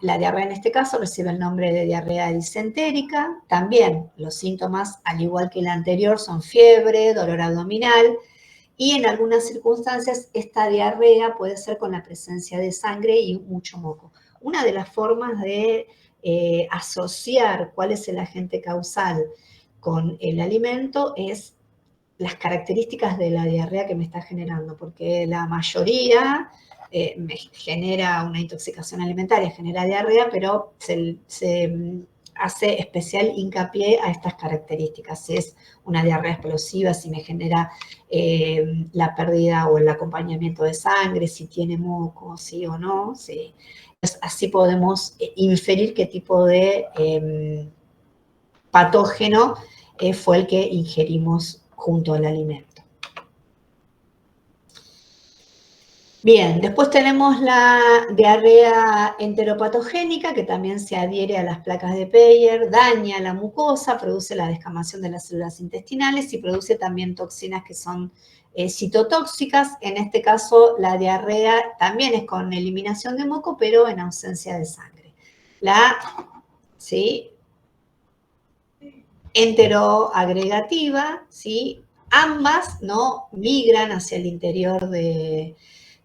La diarrea en este caso recibe el nombre de diarrea disentérica. También los síntomas, al igual que la anterior, son fiebre, dolor abdominal y en algunas circunstancias esta diarrea puede ser con la presencia de sangre y mucho moco. Una de las formas de asociar cuál es el agente causal con el alimento es las características de la diarrea que me está generando, porque la mayoría me genera una intoxicación alimentaria, genera diarrea, pero se hace especial hincapié a estas características. Si es una diarrea explosiva, si me genera la pérdida o el acompañamiento de sangre, si tiene moco, sí o no, sí. Así podemos inferir qué tipo de patógeno fue el que ingerimos junto al alimento. Bien, después tenemos la diarrea enteropatogénica, que también se adhiere a las placas de Peyer, daña la mucosa, produce la descamación de las células intestinales y produce también toxinas que son citotóxicas. En este caso, la diarrea también es con eliminación de moco, pero en ausencia de sangre. ¿Sí? Enteroagregativa, ¿sí? Ambas, ¿no?, migran hacia el interior de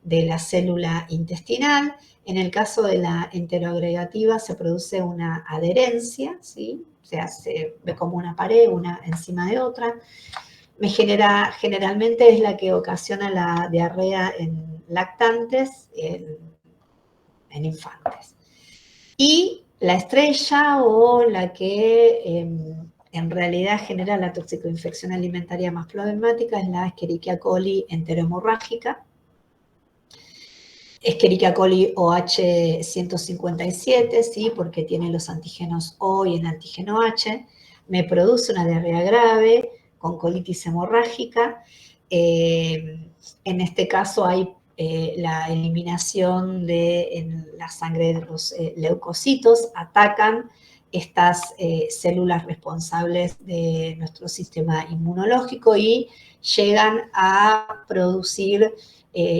la célula intestinal. En el caso de la enteroagregativa se produce una adherencia, ¿sí? O sea, se ve como una pared, una encima de otra. Generalmente es la que ocasiona la diarrea en lactantes, en infantes. Y la estrella o la que en realidad genera la toxicoinfección alimentaria más problemática es la Escherichia coli enterohemorrágica. Escherichia coli OH157, ¿sí? Porque tiene los antígenos O y el antígeno H, me produce una diarrea grave con colitis hemorrágica. En este caso hay la eliminación en la sangre de los leucocitos, atacan estas células responsables de nuestro sistema inmunológico y llegan a producir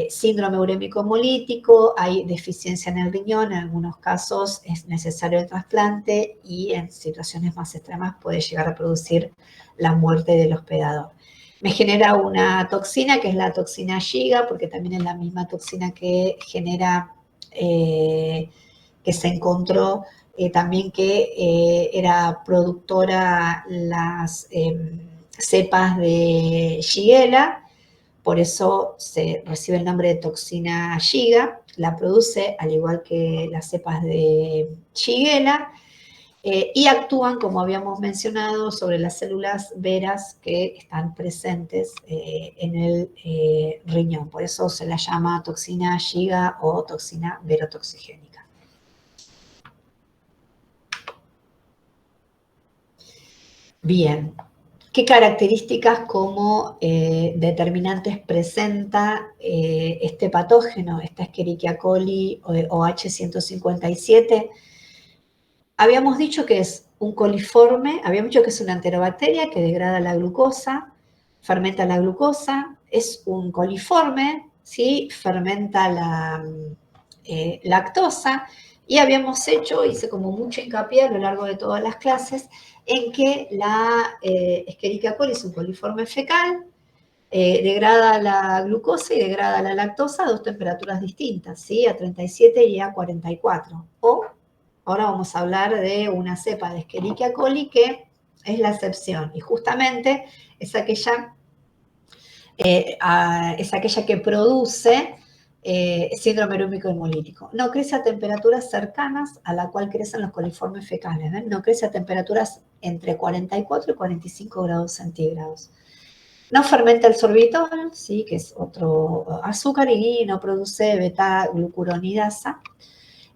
síndrome urémico hemolítico, hay deficiencia en el riñón, en algunos casos es necesario el trasplante y en situaciones más extremas puede llegar a producir la muerte del hospedador. Me genera una toxina que es la toxina Shiga, porque también es la misma toxina que genera, que se encontró también que era productora las cepas de Shigella. Por eso se recibe el nombre de toxina Shiga, la produce al igual que las cepas de Shigella y actúan, como habíamos mencionado, sobre las células veras que están presentes en el riñón. Por eso se la llama toxina Shiga o toxina verotoxigénica. Bien. ¿Qué características como determinantes presenta este patógeno, esta Escherichia coli OH157? Habíamos dicho que es un coliforme, habíamos dicho que es una enterobacteria que degrada la glucosa, fermenta la glucosa, es un coliforme, ¿sí? Fermenta la lactosa, y habíamos hice como mucho hincapié a lo largo de todas las clases, en que la Escherichia coli es un coliforme fecal, degrada la glucosa y degrada la lactosa a dos temperaturas distintas, ¿sí? A 37 y a 44. O, ahora vamos a hablar de una cepa de Escherichia coli que es la excepción. Y justamente es aquella que produce síndrome urémico hemolítico. No crece a temperaturas cercanas a la cual crecen los coliformes fecales. ¿Ven? No crece a temperaturas entre 44 y 45 grados centígrados. No fermenta el sorbitol, ¿sí? Que es otro azúcar, y no produce beta-glucuronidasa.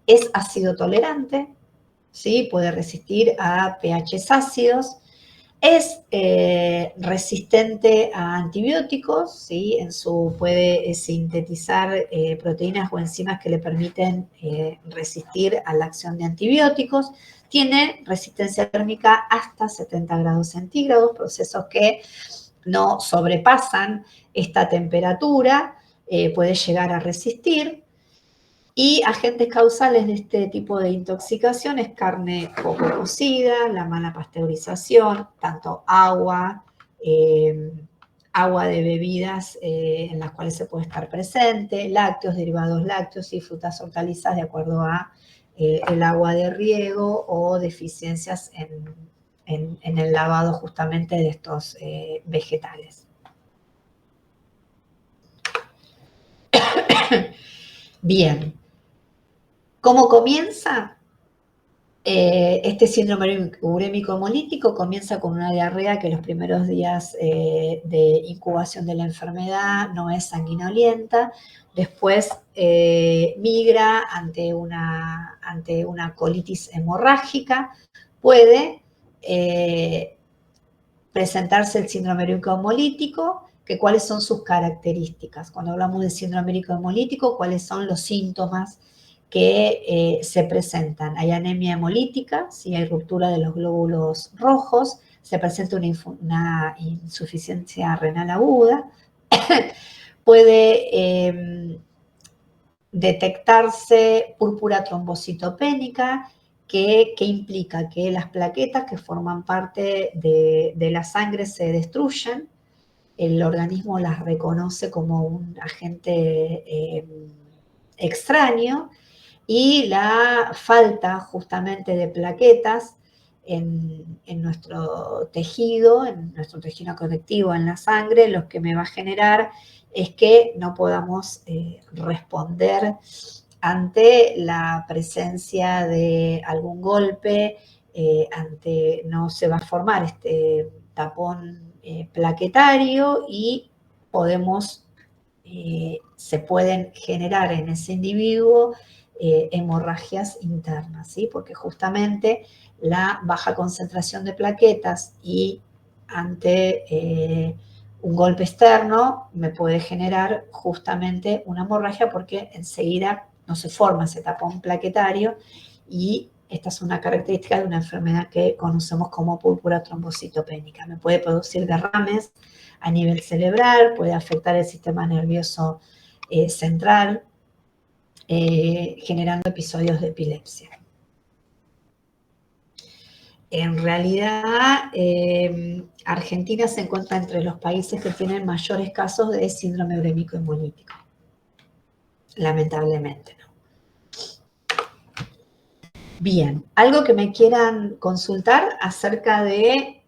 Es ácido tolerante, ¿sí? Puede resistir a pHs ácidos. Es resistente a antibióticos, ¿sí? Puede sintetizar proteínas o enzimas que le permiten resistir a la acción de antibióticos. Tiene resistencia térmica hasta 70 grados centígrados, procesos que no sobrepasan esta temperatura, puede llegar a resistir. Y agentes causales de este tipo de intoxicación es carne poco cocida, la mala pasteurización, tanto agua de bebidas en las cuales se puede estar presente, lácteos, derivados lácteos y frutas hortalizas de acuerdo a el agua de riego o deficiencias en el lavado justamente de estos vegetales. Bien. ¿Cómo comienza? Este síndrome urémico hemolítico comienza con una diarrea que los primeros días de incubación de la enfermedad no es sanguinolenta, después migra ante una colitis hemorrágica, puede presentarse el síndrome urémico hemolítico, que cuáles son sus características. Cuando hablamos de síndrome urémico hemolítico, cuáles son los síntomas que se presentan. Hay anemia hemolítica, si hay ruptura de los glóbulos rojos, se presenta una insuficiencia renal aguda, puede detectarse púrpura trombocitopénica, que implica que las plaquetas que forman parte de la sangre se destruyen, el organismo las reconoce como un agente extraño, y la falta justamente de plaquetas en nuestro tejido conectivo en la sangre, lo que me va a generar es que no podamos responder ante la presencia de algún golpe, no se va a formar este tapón plaquetario y se pueden generar en ese individuo hemorragias internas, ¿sí? Porque justamente la baja concentración de plaquetas y ante un golpe externo me puede generar justamente una hemorragia, porque enseguida no se forma ese tapón plaquetario, y esta es una característica de una enfermedad que conocemos como púrpura trombocitopénica. Me puede producir derrames a nivel cerebral, puede afectar el sistema nervioso central, generando episodios de epilepsia. En realidad, Argentina se encuentra entre los países que tienen mayores casos de síndrome urémico hemolítico, lamentablemente, ¿no? Bien, algo que me quieran consultar acerca de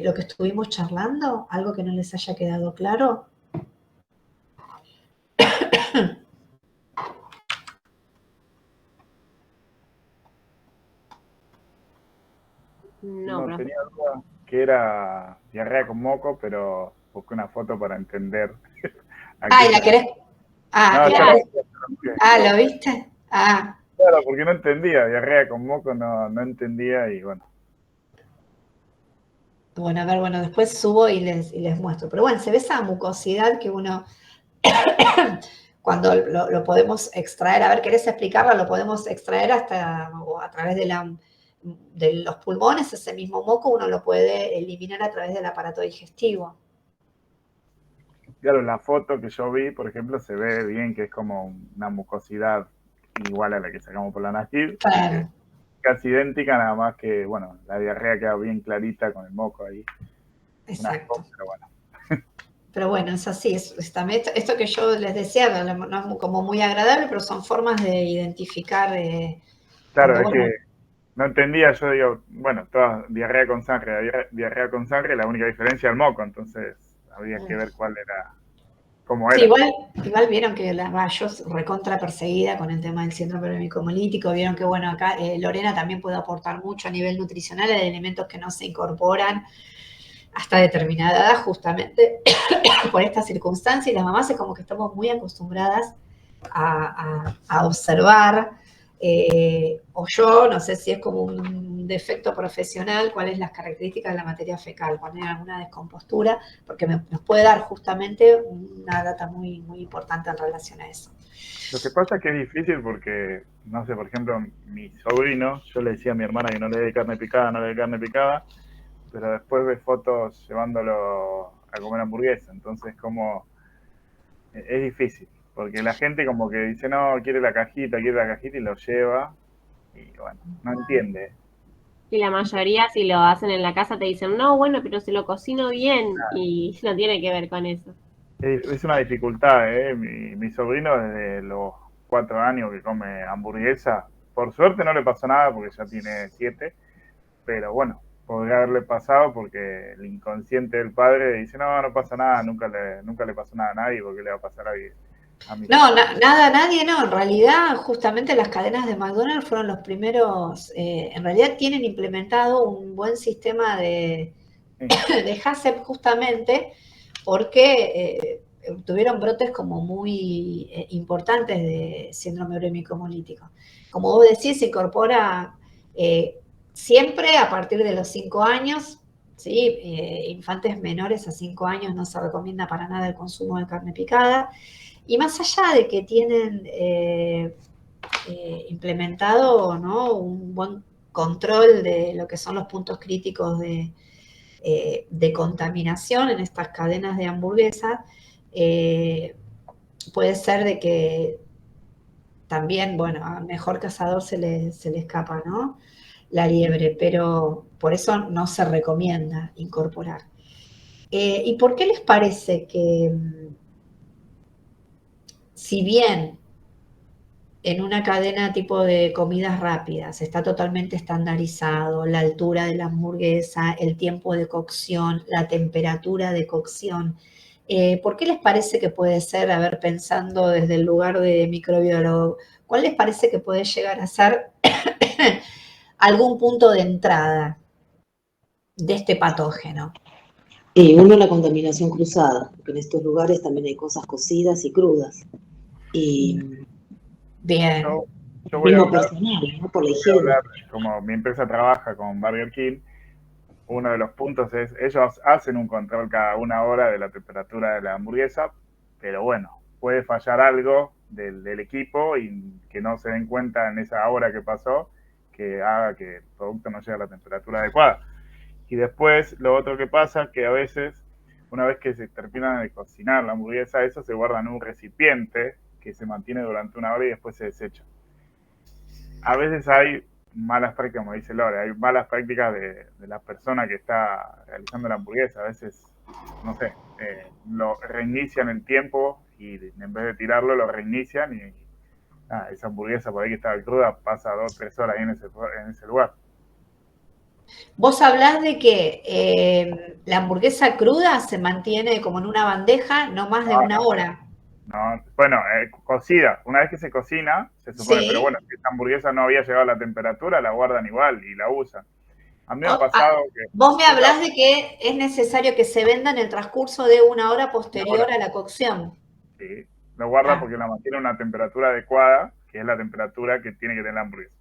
lo que estuvimos charlando, algo que no les haya quedado claro. No, profe. tenía duda que era diarrea con moco, pero busqué una foto para entender. ¿La querés? No, ya lo ¿Lo viste? Claro, porque no entendía, diarrea con moco no entendía, y bueno. Bueno, a ver, después subo y les muestro. Pero bueno, se ve esa mucosidad que uno, cuando lo podemos extraer, a ver, ¿querés explicarla? Lo podemos extraer o a través de los pulmones, ese mismo moco uno lo puede eliminar a través del aparato digestivo. Claro, en la foto que yo vi, por ejemplo, se ve bien que es como una mucosidad igual a la que sacamos por la nariz. Claro. Casi idéntica, nada más que, bueno, la diarrea queda bien clarita con el moco ahí. Exacto. Pero bueno. Pero bueno, es así. Esto que yo les decía no es como muy agradable, pero son formas de identificar. Claro, es que no entendía, yo digo, bueno, toda diarrea con sangre, diarrea con sangre, la única diferencia es el moco, entonces habría que ver cuál era, cómo Sí, era. igual vieron que yo recontra perseguida con el tema del síndrome bulímico hemolítico, vieron que bueno, acá Lorena también puede aportar mucho a nivel nutricional, hay elementos que no se incorporan hasta determinada edad justamente por esta circunstancia y las mamás es como que estamos muy acostumbradas a observar, o yo, no sé si es como un defecto profesional, cuáles las características de la materia fecal, cuando hay alguna descompostura, porque nos puede dar justamente una data muy, muy importante en relación a eso. Lo que pasa es que es difícil porque, no sé, por ejemplo, mi sobrino, yo le decía a mi hermana que no le dé carne picada, no le dé carne picada, pero después ve fotos llevándolo a comer hamburguesa, entonces como es difícil, porque la gente como que dice, no, quiere la cajita y lo lleva, y bueno, no entiende. Y la mayoría, si lo hacen en la casa, te dicen, no, bueno, pero se lo cocino bien. Y no tiene que ver con eso. Es una dificultad, ¿eh? Mi sobrino desde los 4 años que come hamburguesa, por suerte no le pasó nada porque ya tiene 7, pero bueno, podría haberle pasado porque el inconsciente del padre dice, no, no pasa nada, nunca le pasó nada a nadie, porque le va a pasar a mi No, hijo. nada, nadie, no. En realidad, justamente las cadenas de McDonald's fueron los primeros, en realidad tienen implementado un buen sistema de HACCP justamente porque tuvieron brotes como muy importantes de síndrome urémico hemolítico. Como vos decís, se incorpora siempre a partir de los 5 años, ¿sí? Infantes menores a 5 años no se recomienda para nada el consumo de carne picada. Y más allá de que tienen implementado, ¿no?, un buen control de lo que son los puntos críticos de contaminación en estas cadenas de hamburguesas, puede ser de que también, bueno, a mejor cazador se le escapa, ¿no?, la liebre, pero por eso no se recomienda incorporar. ¿Y por qué les parece que, si bien en una cadena tipo de comidas rápidas está totalmente estandarizado la altura de la hamburguesa, el tiempo de cocción, la temperatura de cocción, ¿por qué les parece que puede ser, a ver, pensando desde el lugar de microbiólogo, cuál les parece que puede llegar a ser algún punto de entrada de este patógeno? Y uno, la contaminación cruzada, porque en estos lugares también hay cosas cocidas y crudas. Y Bien. Yo voy a mismo hablar, personal, ¿no? Por la higiene. como mi empresa trabaja con Burger King, uno de los puntos es, ellos hacen un control cada 1 hora de la temperatura de la hamburguesa, pero bueno, puede fallar algo del equipo y que no se den cuenta en esa hora que pasó, que haga que el producto no llegue a la temperatura adecuada. Y después, lo otro que pasa, que a veces, una vez que se termina de cocinar la hamburguesa, eso se guarda en un recipiente que se mantiene durante 1 hora y después se desecha. A veces hay malas prácticas, como dice Lore, hay malas prácticas de la persona que está realizando la hamburguesa. A veces, no sé, lo reinician el tiempo y en vez de tirarlo, lo reinician y esa hamburguesa por ahí que estaba cruda pasa 2 o 3 horas ahí en ese lugar. Vos hablás de que la hamburguesa cruda se mantiene como en una bandeja no más de 1 hora. No, bueno, cocida. Una vez que se cocina, se supone, pero Sí. bueno, si esta hamburguesa no había llegado a la temperatura, la guardan igual y la usan. A mí me ha pasado que... Vos me hablás de que es necesario que se venda en el transcurso de 1 hora posterior a la cocción. Sí, lo guarda porque la mantiene a una temperatura adecuada, que es la temperatura que tiene que tener la hamburguesa.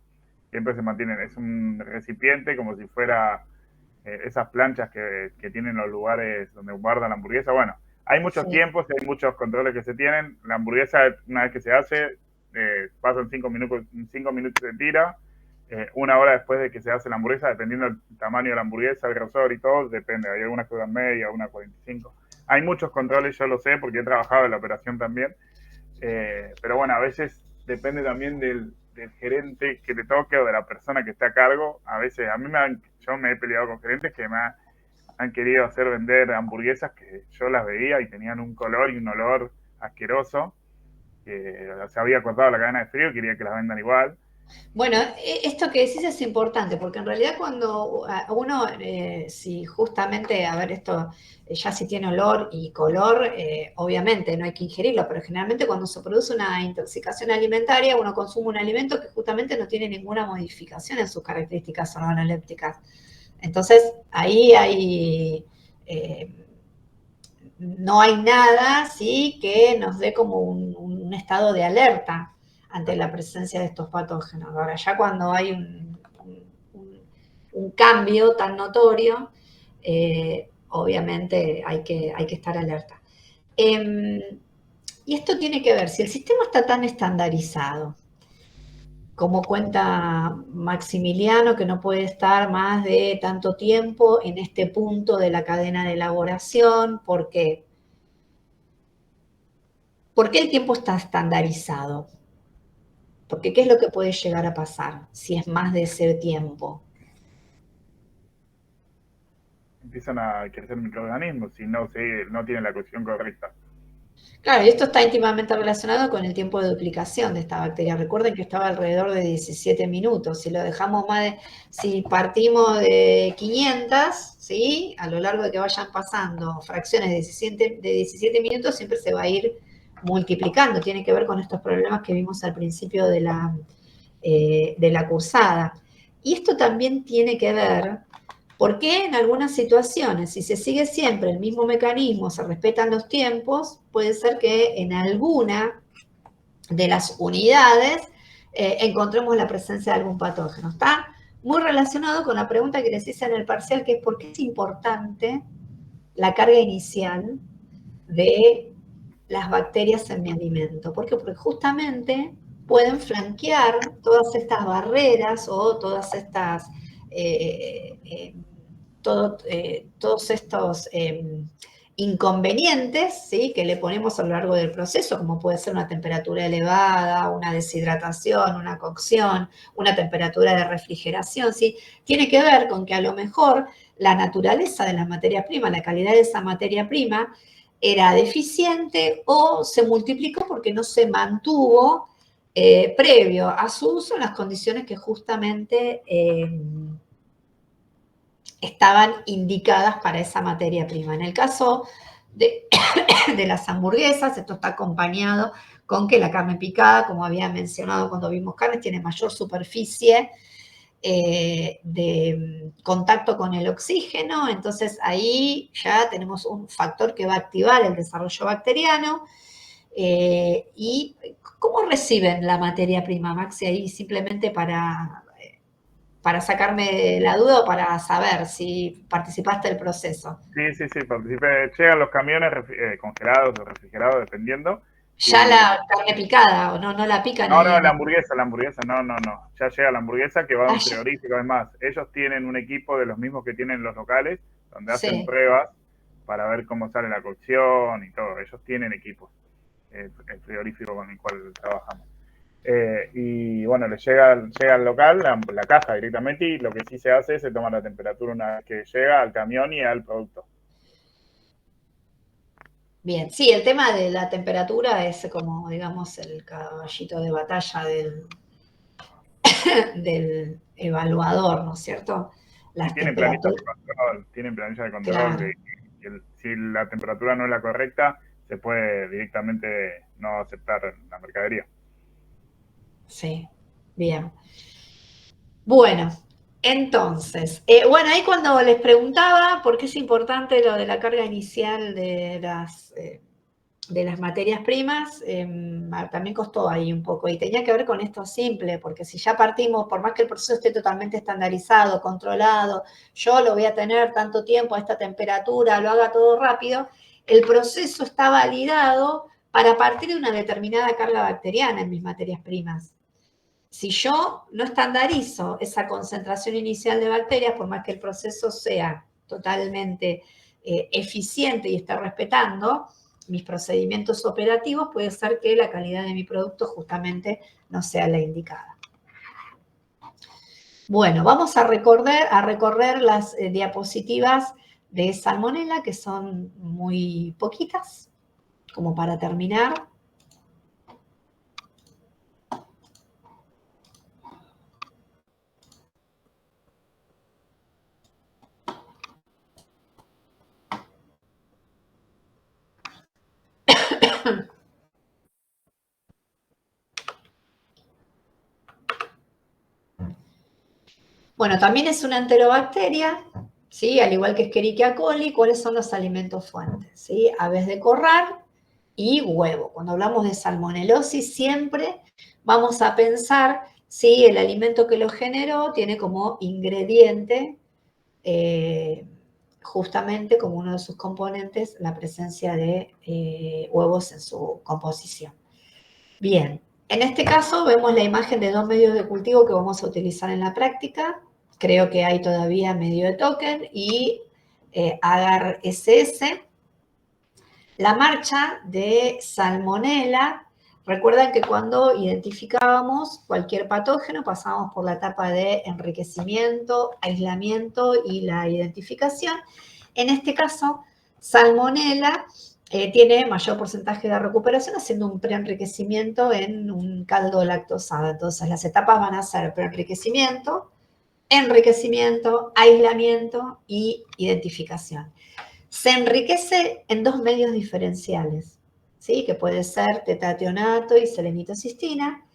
Siempre se mantiene, es un recipiente como si fuera esas planchas que tienen los lugares donde guardan la hamburguesa. Bueno, hay muchos tiempos, hay muchos controles que se tienen. La hamburguesa, una vez que se hace, pasan 5 minutos, 5 minutos se tira. 1 hora después de que se hace la hamburguesa, dependiendo del tamaño de la hamburguesa, el grosor y todo, depende. Hay algunas que duran media, unas 45. Hay muchos controles, yo lo sé, porque he trabajado en la operación también. Pero bueno, a veces depende también del gerente que te toque o de la persona que esté a cargo. A veces, yo me he peleado con gerentes que me han querido hacer vender hamburguesas que yo las veía y tenían un color y un olor asqueroso. Que se había cortado la cadena de frío y quería que las vendan igual. Bueno, esto que decís es importante, porque en realidad cuando uno, si justamente, a ver, esto ya si tiene olor y color, obviamente no hay que ingerirlo, pero generalmente cuando se produce una intoxicación alimentaria, uno consume un alimento que justamente no tiene ninguna modificación en sus características organolépticas. Entonces, ahí hay, no hay nada, ¿sí?, que nos dé como un estado de alerta ante la presencia de estos patógenos. Ahora, ya cuando hay un cambio tan notorio, obviamente hay que estar alerta. Y esto tiene que ver, si el sistema está tan estandarizado, como cuenta Maximiliano, que no puede estar más de tanto tiempo en este punto de la cadena de elaboración, ¿por qué? ¿Por qué el tiempo está estandarizado? Porque ¿qué es lo que puede llegar a pasar si es más de ese tiempo? Empiezan a crecer microorganismos si no tienen la cocción correcta. Claro, y esto está íntimamente relacionado con el tiempo de duplicación de esta bacteria. Recuerden que estaba alrededor de 17 minutos. Si lo dejamos si partimos de 500, ¿sí?, a lo largo de que vayan pasando fracciones de 17 minutos, siempre se va a ir multiplicando. Tiene que ver con estos problemas que vimos al principio de la cursada. Y esto también tiene que ver porque en algunas situaciones, si se sigue siempre el mismo mecanismo, se respetan los tiempos, puede ser que en alguna de las unidades encontremos la presencia de algún patógeno. Está muy relacionado con la pregunta que les hice en el parcial, que es ¿por qué es importante la carga inicial de las bacterias en mi alimento? ¿Por qué? Porque justamente pueden flanquear todas estas barreras o todas estas... todos estos inconvenientes, ¿sí?, que le ponemos a lo largo del proceso, como puede ser una temperatura elevada, una deshidratación, una cocción, una temperatura de refrigeración, ¿sí? Tiene que ver con que a lo mejor la naturaleza de la materia prima, la calidad de esa materia prima, era deficiente o se multiplicó porque no se mantuvo previo a su uso en las condiciones que justamente estaban indicadas para esa materia prima. En el caso de las hamburguesas, esto está acompañado con que la carne picada, como había mencionado cuando vimos carnes, tiene mayor superficie de contacto con el oxígeno, entonces ahí ya tenemos un factor que va a activar el desarrollo bacteriano. ¿Y cómo reciben la materia prima, Maxi? Ahí simplemente para sacarme la duda o para saber si participaste del proceso. Sí, participé. Llegan los camiones congelados o refrigerados, dependiendo. Ya la carne picada, o no la pican No, ahí. la hamburguesa, no. Ya llega la hamburguesa que va a un frigorífico. Además, ellos tienen un equipo de los mismos que tienen los locales, donde hacen pruebas para ver cómo sale la cocción y todo. Ellos tienen equipos, el frigorífico con el cual trabajamos. Y bueno, le llega al local la caja directamente, y lo que sí se hace es se toma la temperatura una vez que llega al camión y al producto. Bien, sí, el tema de la temperatura es como, digamos, el caballito de batalla del evaluador, ¿no es cierto? Sí, tienen planillas de control, Claro. Si la temperatura no es la correcta, se puede directamente no aceptar la mercadería. Sí, bien. Bueno, entonces, ahí cuando les preguntaba por qué es importante lo de la carga inicial de las materias primas, también costó ahí un poco, y tenía que ver con esto simple, porque si ya partimos, por más que el proceso esté totalmente estandarizado, controlado, yo lo voy a tener tanto tiempo a esta temperatura, lo haga todo rápido, el proceso está validado para partir de una determinada carga bacteriana en mis materias primas. Si yo no estandarizo esa concentración inicial de bacterias, por más que el proceso sea totalmente eficiente y esté respetando mis procedimientos operativos, puede ser que la calidad de mi producto justamente no sea la indicada. Bueno, vamos a recorrer las diapositivas de Salmonella, que son muy poquitas, como para terminar. Bueno, también es una enterobacteria, ¿sí? Al igual que Escherichia coli. ¿Cuáles son los alimentos fuentes? ¿Sí? Aves de corral y huevo. Cuando hablamos de salmonelosis, siempre vamos a pensar si el alimento que lo generó tiene como ingrediente, justamente como uno de sus componentes, la presencia de huevos en su composición. Bien, en este caso vemos la imagen de 2 medios de cultivo que vamos a utilizar en la práctica. Creo que hay todavía medio de token y agar SS. La marcha de Salmonella, recuerdan que cuando identificábamos cualquier patógeno pasábamos por la etapa de enriquecimiento, aislamiento y la identificación. En este caso, Salmonella tiene mayor porcentaje de recuperación haciendo un preenriquecimiento en un caldo lactosado. Entonces, las etapas van a ser preenriquecimiento, enriquecimiento, aislamiento y identificación. Se enriquece en 2 medios diferenciales, ¿sí? Que puede ser tetationato y selenitocistina,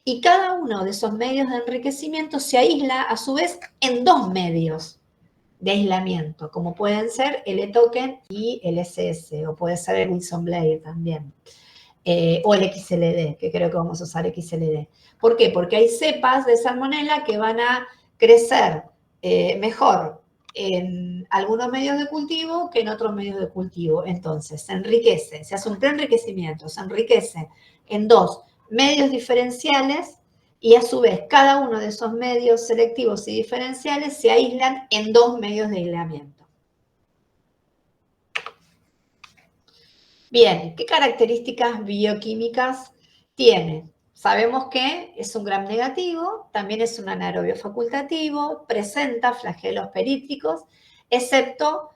y cada uno de esos medios de enriquecimiento se aísla a su vez en 2 medios de aislamiento, como pueden ser el E-token y el SS, o puede ser el Wilson Blade también, o el XLD, que creo que vamos a usar XLD. ¿Por qué? Porque hay cepas de Salmonella que van a crecer mejor en algunos medios de cultivo que en otros medios de cultivo. Entonces, se enriquece, se hace un preenriquecimiento, se enriquece en 2 medios diferenciales y a su vez cada uno de esos medios selectivos y diferenciales se aíslan en 2 medios de aislamiento. Bien, ¿qué características bioquímicas tiene? Sabemos que es un gram negativo, también es un anaerobio facultativo, presenta flagelos perítricos, excepto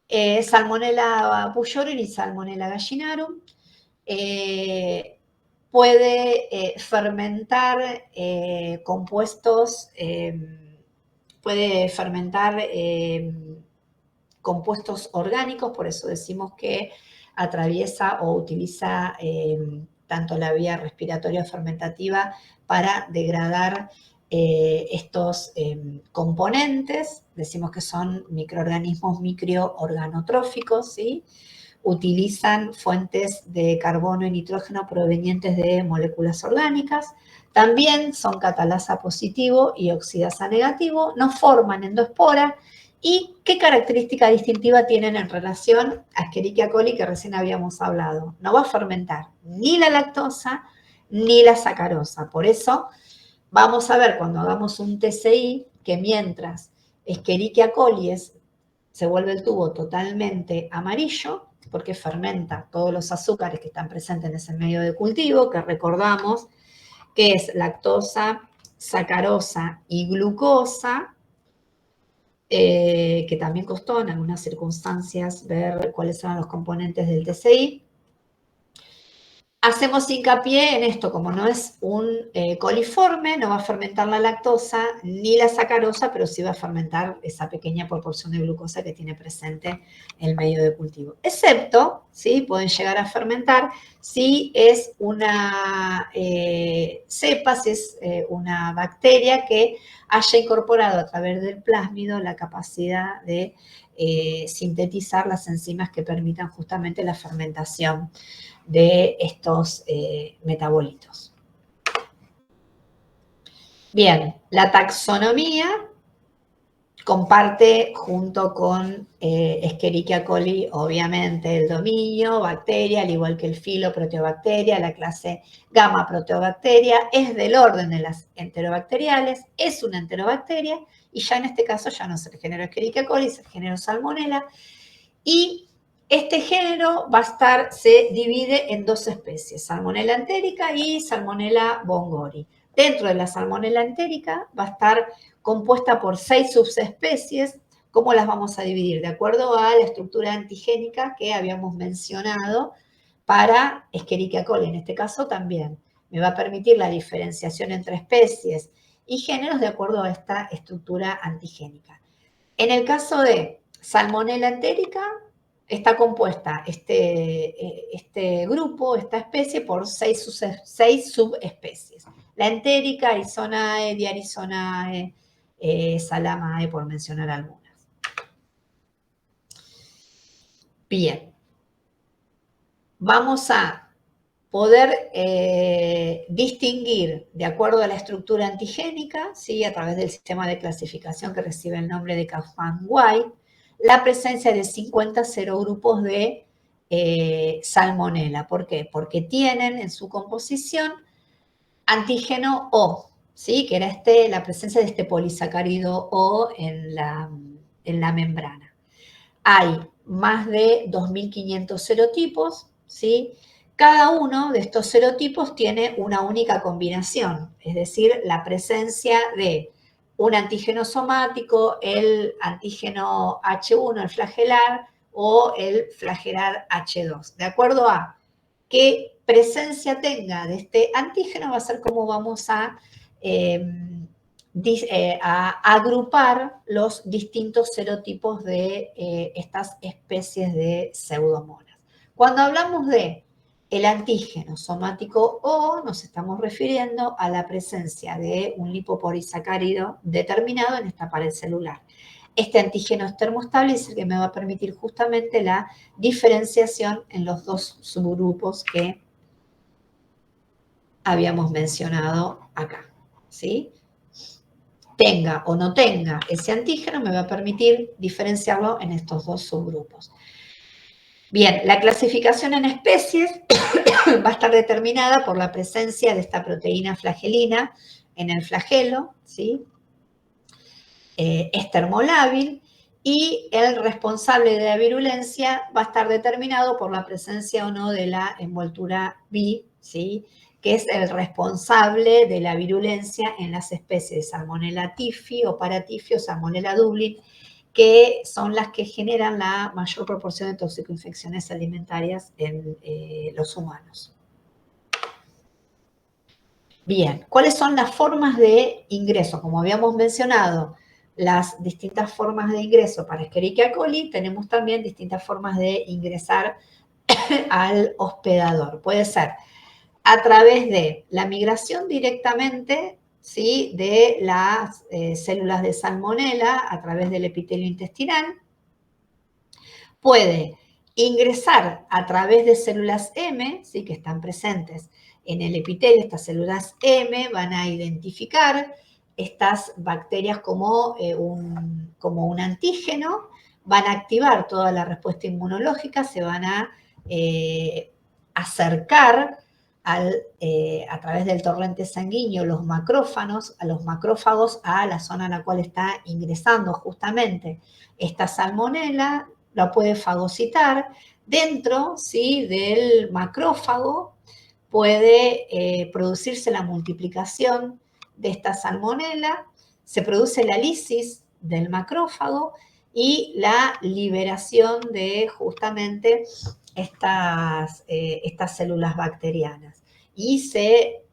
Salmonella bujorum y Salmonella gallinarum. Puede fermentar compuestos, compuestos orgánicos, por eso decimos que atraviesa o utiliza tanto la vía respiratoria fermentativa para degradar estos componentes. Decimos que son microorganismos microorganotróficos, ¿sí? Utilizan fuentes de carbono y nitrógeno provenientes de moléculas orgánicas. También son catalasa positivo y oxidasa negativo. No forman endoespora. ¿Y qué característica distintiva tienen en relación a Escherichia coli que recién habíamos hablado? No va a fermentar ni la lactosa ni la sacarosa. Por eso vamos a ver cuando hagamos un TCI que mientras Escherichia coli se vuelve el tubo totalmente amarillo, porque fermenta todos los azúcares que están presentes en ese medio de cultivo, que recordamos que es lactosa, sacarosa y glucosa, que también costó en algunas circunstancias ver cuáles eran los componentes del TCI. Hacemos hincapié en esto, como no es un coliforme, no va a fermentar la lactosa ni la sacarosa, pero sí va a fermentar esa pequeña proporción de glucosa que tiene presente el medio de cultivo. Excepto, ¿sí? Pueden llegar a fermentar si es una cepa, si es una bacteria que haya incorporado a través del plásmido la capacidad de sintetizar las enzimas que permitan justamente la fermentación de estos metabolitos. Bien, la taxonomía comparte junto con Escherichia coli, obviamente, el dominio, bacteria, al igual que el filo, proteobacteria, la clase gamma proteobacteria, es del orden de las enterobacteriales, es una enterobacteria, y ya en este caso ya no es el género Escherichia coli, es el género Salmonella, y este género se divide en 2 especies, Salmonella entérica y Salmonella bongori. Dentro de la Salmonella entérica va a estar compuesta por 6 subespecies. ¿Cómo las vamos a dividir? De acuerdo a la estructura antigénica que habíamos mencionado para Escherichia coli. En este caso también me va a permitir la diferenciación entre especies y géneros de acuerdo a esta estructura antigénica. En el caso de Salmonella entérica, está compuesta este grupo, esta especie, por 6 subespecies. La entérica, Arizonae, Diarizonae, Salamae, por mencionar algunas. Bien. Vamos a poder distinguir, de acuerdo a la estructura antigénica, ¿sí? A través del sistema de clasificación que recibe el nombre de Kaufmann-White, la presencia de 50 serogrupos de Salmonella. ¿Por qué? Porque tienen en su composición antígeno O, ¿sí? Que era la presencia de este polisacárido O en la membrana. Hay más de 2.500 serotipos, ¿sí? Cada uno de estos serotipos tiene una única combinación, es decir, la presencia de un antígeno somático, el antígeno H1, el flagelar, o el flagelar H2. De acuerdo a qué presencia tenga de este antígeno, va a ser como vamos a agrupar los distintos serotipos de estas especies de pseudomonas. Cuando hablamos de el antígeno somático O, nos estamos refiriendo a la presencia de un lipopolisacárido determinado en esta pared celular. Este antígeno es termostable y es el que me va a permitir justamente la diferenciación en los dos subgrupos que habíamos mencionado acá, ¿sí? Tenga o no tenga ese antígeno, me va a permitir diferenciarlo en estos dos subgrupos. Bien, la clasificación en especies va a estar determinada por la presencia de esta proteína flagelina en el flagelo, ¿sí? Es termolábil, y el responsable de la virulencia va a estar determinado por la presencia o no de la envoltura B, ¿sí? Que es el responsable de la virulencia en las especies de Salmonella typhi o Paratyphi o Salmonella dublin, que son las que generan la mayor proporción de toxicoinfecciones alimentarias en los humanos. Bien, ¿cuáles son las formas de ingreso? Como habíamos mencionado, las distintas formas de ingreso para Escherichia coli, tenemos también distintas formas de ingresar al hospedador. Puede ser a través de la migración directamente, ¿sí? De las células de Salmonella a través del epitelio intestinal. Puede ingresar a través de células M, ¿sí? Que están presentes en el epitelio. Estas células M van a identificar estas bacterias como un antígeno, van a activar toda la respuesta inmunológica, se van a acercar a través del torrente sanguíneo los macrófagos a la zona a la cual está ingresando justamente esta salmonela, la puede fagocitar. Dentro, ¿sí? Del macrófago puede producirse la multiplicación de esta salmonela, se produce la lisis del macrófago y la liberación de justamente estas células bacterianas. Y se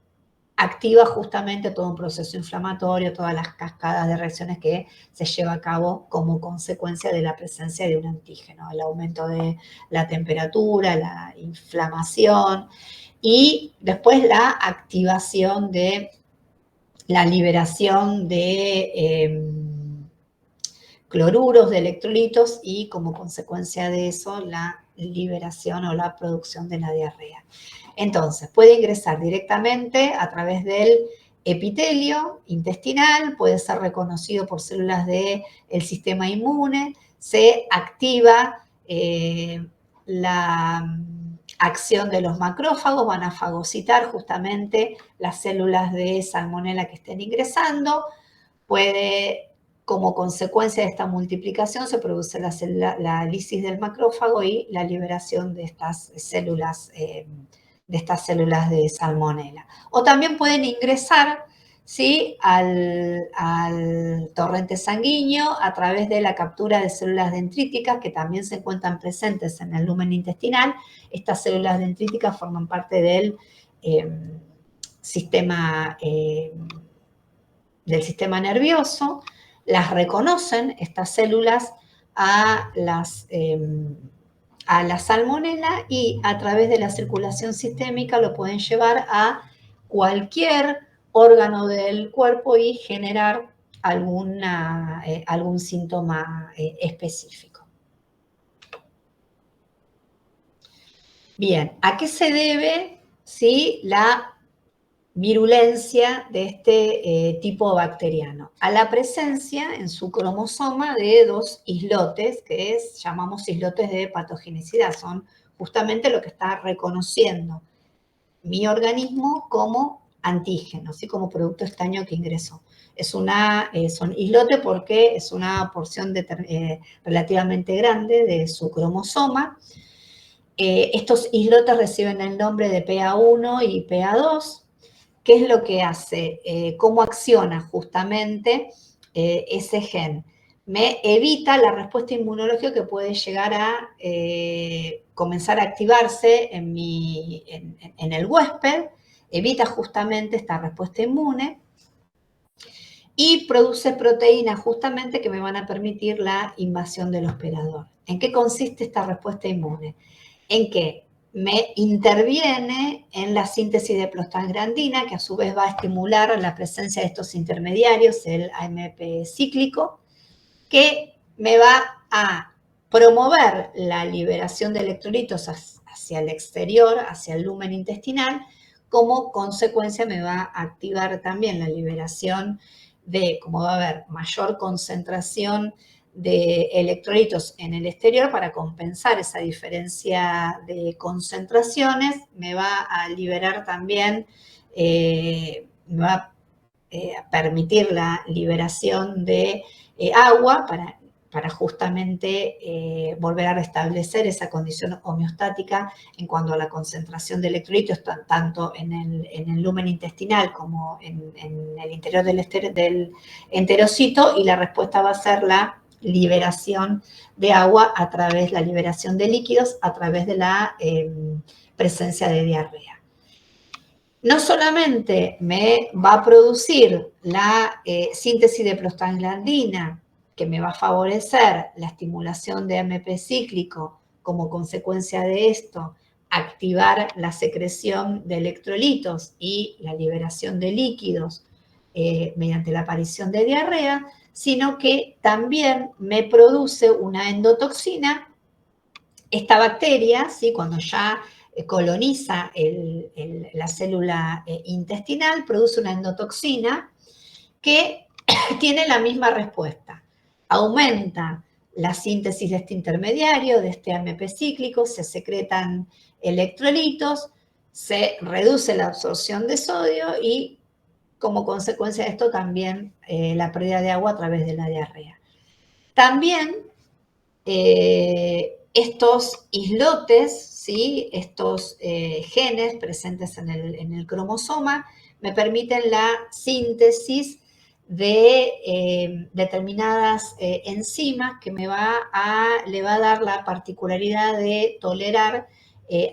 activa justamente todo un proceso inflamatorio, todas las cascadas de reacciones que se lleva a cabo como consecuencia de la presencia de un antígeno, el aumento de la temperatura, la inflamación y después la activación de la liberación de cloruros, de electrolitos y como consecuencia de eso la liberación o la producción de la diarrea. Entonces, puede ingresar directamente a través del epitelio intestinal, puede ser reconocido por células del sistema inmune, se activa la acción de los macrófagos, van a fagocitar justamente las células de salmonela que estén ingresando, puede, como consecuencia de esta multiplicación, se produce la lisis del macrófago y la liberación de estas células de salmonela. O también pueden ingresar, ¿sí? al torrente sanguíneo a través de la captura de células dendríticas que también se encuentran presentes en el lumen intestinal. Estas células dendríticas forman parte del sistema nervioso, las reconocen estas células a la salmonela y a través de la circulación sistémica lo pueden llevar a cualquier órgano del cuerpo y generar algún síntoma específico. Bien, ¿a qué se debe, ¿sí?, la virulencia de este tipo bacteriano? A la presencia en su cromosoma de 2 islotes, que llamamos islotes de patogenicidad. Son justamente lo que está reconociendo mi organismo como antígeno, ¿sí?, como producto extraño que ingresó. Son islotes porque es una porción relativamente grande de su cromosoma. Estos islotes reciben el nombre de PA1 y PA2. ¿Qué es lo que hace? ¿Cómo acciona justamente ese gen? Me evita la respuesta inmunológica que puede llegar a comenzar a activarse en el huésped, evita justamente esta respuesta inmune y produce proteínas justamente que me van a permitir la invasión del hospedador. ¿En qué consiste esta respuesta inmune? En que me interviene en la síntesis de prostaglandina, que a su vez va a estimular la presencia de estos intermediarios, el AMP cíclico, que me va a promover la liberación de electrolitos hacia el exterior, hacia el lumen intestinal. Como consecuencia me va a activar también la liberación como va a haber mayor concentración de electrolitos en el exterior, para compensar esa diferencia de concentraciones, me va a liberar también, me va a permitir la liberación de agua para justamente volver a restablecer esa condición homeostática en cuanto a la concentración de electrolitos, tanto en el lumen intestinal como en el interior del enterocito, y la respuesta va a ser la liberación de agua a través de la liberación de líquidos, a través de la presencia de diarrea. No solamente me va a producir la síntesis de prostaglandina, que me va a favorecer la estimulación de AMP cíclico, como consecuencia de esto, activar la secreción de electrolitos y la liberación de líquidos mediante la aparición de diarrea, sino que también me produce una endotoxina. Esta bacteria, ¿sí?, cuando ya coloniza la célula intestinal, produce una endotoxina que tiene la misma respuesta. Aumenta la síntesis de este intermediario, de este AMP cíclico, se secretan electrolitos, se reduce la absorción de sodio y, como consecuencia de esto, también la pérdida de agua a través de la diarrea. También estos islotes, ¿sí?, estos genes presentes en el cromosoma, me permiten la síntesis de determinadas enzimas que le va a dar la particularidad de tolerar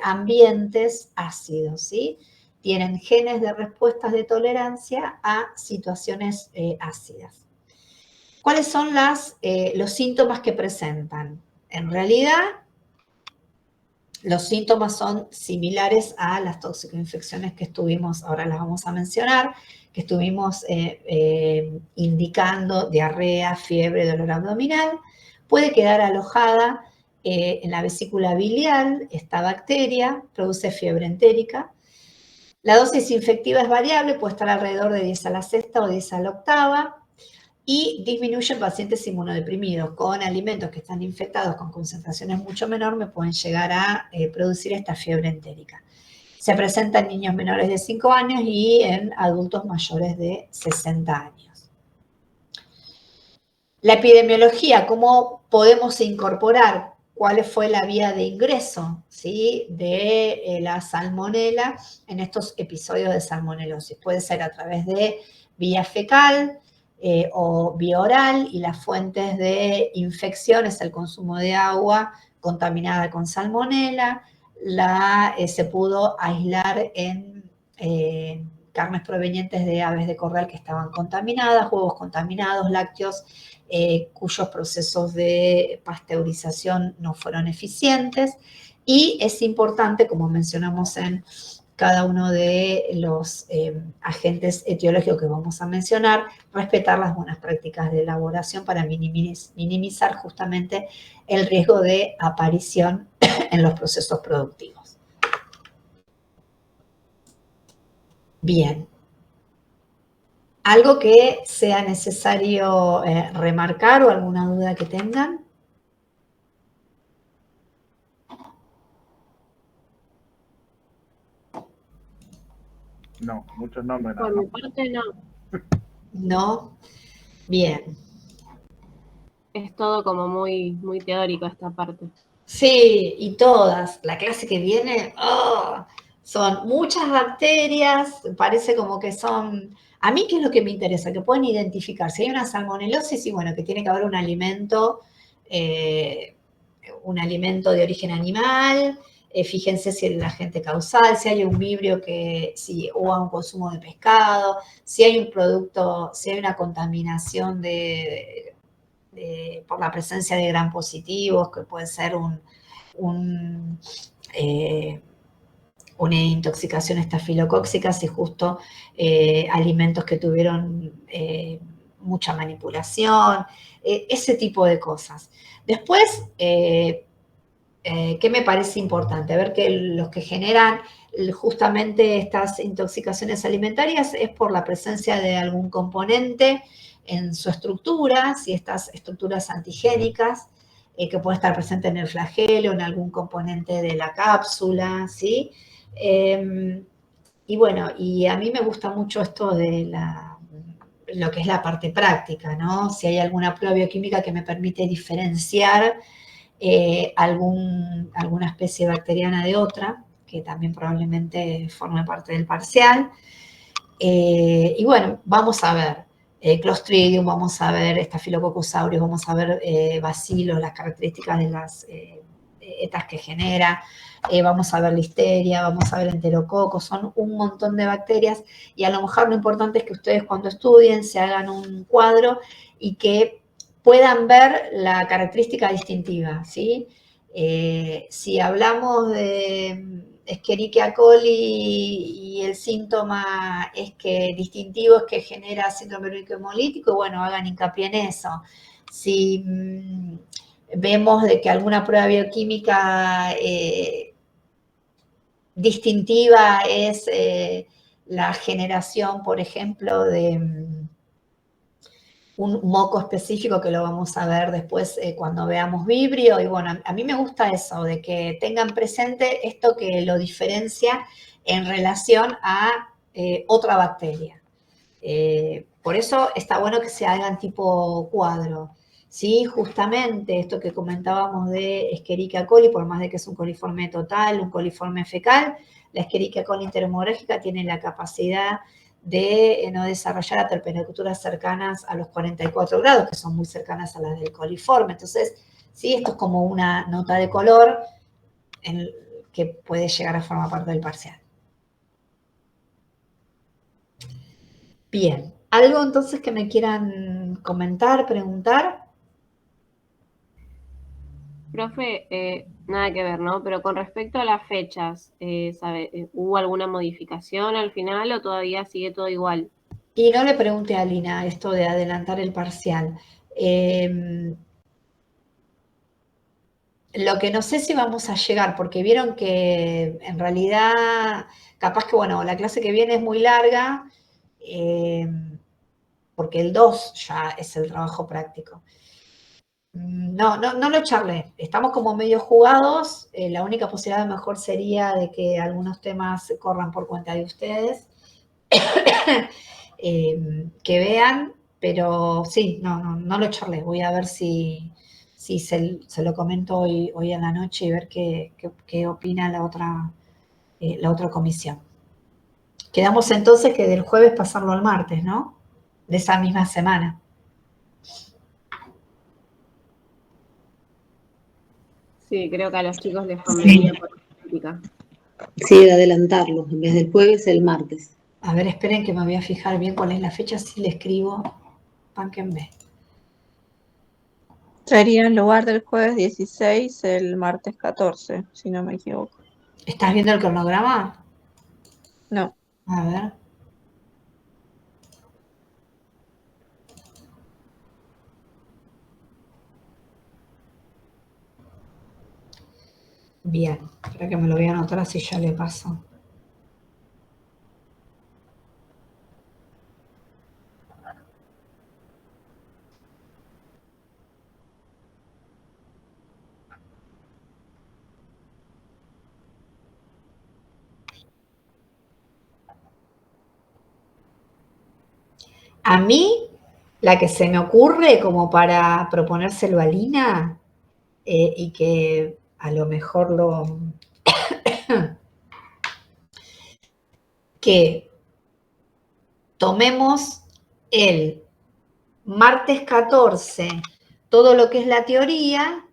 ambientes ácidos, ¿sí? Tienen genes de respuestas de tolerancia a situaciones ácidas. ¿Cuáles son los síntomas que presentan? En realidad, los síntomas son similares a las toxicoinfecciones que ahora las vamos a mencionar, que estuvimos indicando: diarrea, fiebre, dolor abdominal. Puede quedar alojada en la vesícula biliar esta bacteria, produce fiebre entérica. La dosis infectiva es variable, puede estar alrededor de 10 a la sexta o 10 a la octava, y disminuye en pacientes inmunodeprimidos. Con alimentos que están infectados con concentraciones mucho menores, me pueden llegar a producir esta fiebre entérica. Se presenta en niños menores de 5 años y en adultos mayores de 60 años. La epidemiología, ¿cómo podemos incorporar cuál fue la vía de ingreso, ¿sí?, de la salmonela en estos episodios de salmonelosis? Puede ser a través de vía fecal o vía oral, y las fuentes de infección es el consumo de agua contaminada con salmonela. Se pudo aislar en carnes provenientes de aves de corral que estaban contaminadas, huevos contaminados, lácteos cuyos procesos de pasteurización no fueron eficientes. Y es importante, como mencionamos en cada uno de los agentes etiológicos que vamos a mencionar, respetar las buenas prácticas de elaboración para minimizar justamente el riesgo de aparición en los procesos productivos. Bien. ¿Algo que sea necesario remarcar o alguna duda que tengan? No, muchos nombres. Por mi parte, no. No. Bien. Es todo como muy, muy teórico esta parte. Sí, y todas. La clase que viene, son muchas bacterias, parece como que son... A mí, ¿qué es lo que me interesa? Que pueden identificar si hay una salmonelosis y bueno, que tiene que haber un alimento de origen animal. Fíjense si el agente causal, si hay un vibrio si hubo un consumo de pescado, si hay un producto, si hay una contaminación por la presencia de gram positivos, que puede ser una intoxicación estafilocóxica, si justo alimentos que tuvieron mucha manipulación, ese tipo de cosas. Después, ¿qué me parece importante? Ver que los que generan justamente estas intoxicaciones alimentarias es por la presencia de algún componente en su estructura, si estas estructuras antigénicas, que puede estar presente en el flagelo, en algún componente de la cápsula, ¿sí? Y bueno, y a mí me gusta mucho esto de lo que es la parte práctica, ¿no? Si hay alguna prueba bioquímica que me permite diferenciar alguna especie bacteriana de otra, que también probablemente forme parte del parcial. Y bueno, vamos a ver Clostridium, vamos a ver Staphylococcus aureus, vamos a ver bacilos, las características de las etas que genera, vamos a ver listeria, vamos a ver enterococos, son un montón de bacterias y a lo mejor lo importante es que ustedes cuando estudien se hagan un cuadro y que puedan ver la característica distintiva, ¿sí? Si hablamos de Escherichia coli y el síntoma es que distintivo es que genera síndrome urétrico hemolítico, bueno, hagan hincapié en eso. Si vemos de que alguna prueba bioquímica distintiva es la generación, por ejemplo, de un moco específico que lo vamos a ver después cuando veamos vibrio. Y bueno, a mí me gusta eso, de que tengan presente esto que lo diferencia en relación a otra bacteria. Por eso está bueno que se hagan tipo cuadro. Sí, justamente esto que comentábamos de Escherichia coli, por más de que es un coliforme total, un coliforme fecal, la Escherichia coli interhemorrágica tiene la capacidad de no desarrollar a temperaturas cercanas a los 44 grados, que son muy cercanas a las del coliforme. Entonces, sí, esto es como una nota de color que puede llegar a formar parte del parcial. Bien, ¿algo entonces que me quieran comentar, preguntar? Profe, nada que ver, ¿no? Pero con respecto a las fechas, ¿hubo alguna modificación al final o todavía sigue todo igual? Y no le pregunte a Lina esto de adelantar el parcial. Lo que no sé si vamos a llegar, porque vieron que en realidad, capaz que, bueno, la clase que viene es muy larga, porque el 2 ya es el trabajo práctico. No lo charlé. Estamos como medio jugados. La única posibilidad mejor sería de que algunos temas corran por cuenta de ustedes. Que vean, pero sí, no lo charlé. Voy a ver si se lo comento hoy en la noche y ver qué opina la otra comisión. Quedamos entonces que del jueves pasarlo al martes, ¿no? De esa misma semana. Sí, creo que a los chicos les convenía por práctica. Sí, de adelantarlo, en vez del jueves, el martes. A ver, esperen que me voy a fijar bien cuál es la fecha, si le escribo Panquenbe. Sería en lugar del jueves 16 el martes 14, si no me equivoco. ¿Estás viendo el cronograma? No. A ver. Bien, espera que me lo voy a anotar así ya le paso. A mí, la que se me ocurre como para proponérselo a Lina y que a lo mejor que tomemos el martes 14 todo lo que es la teoría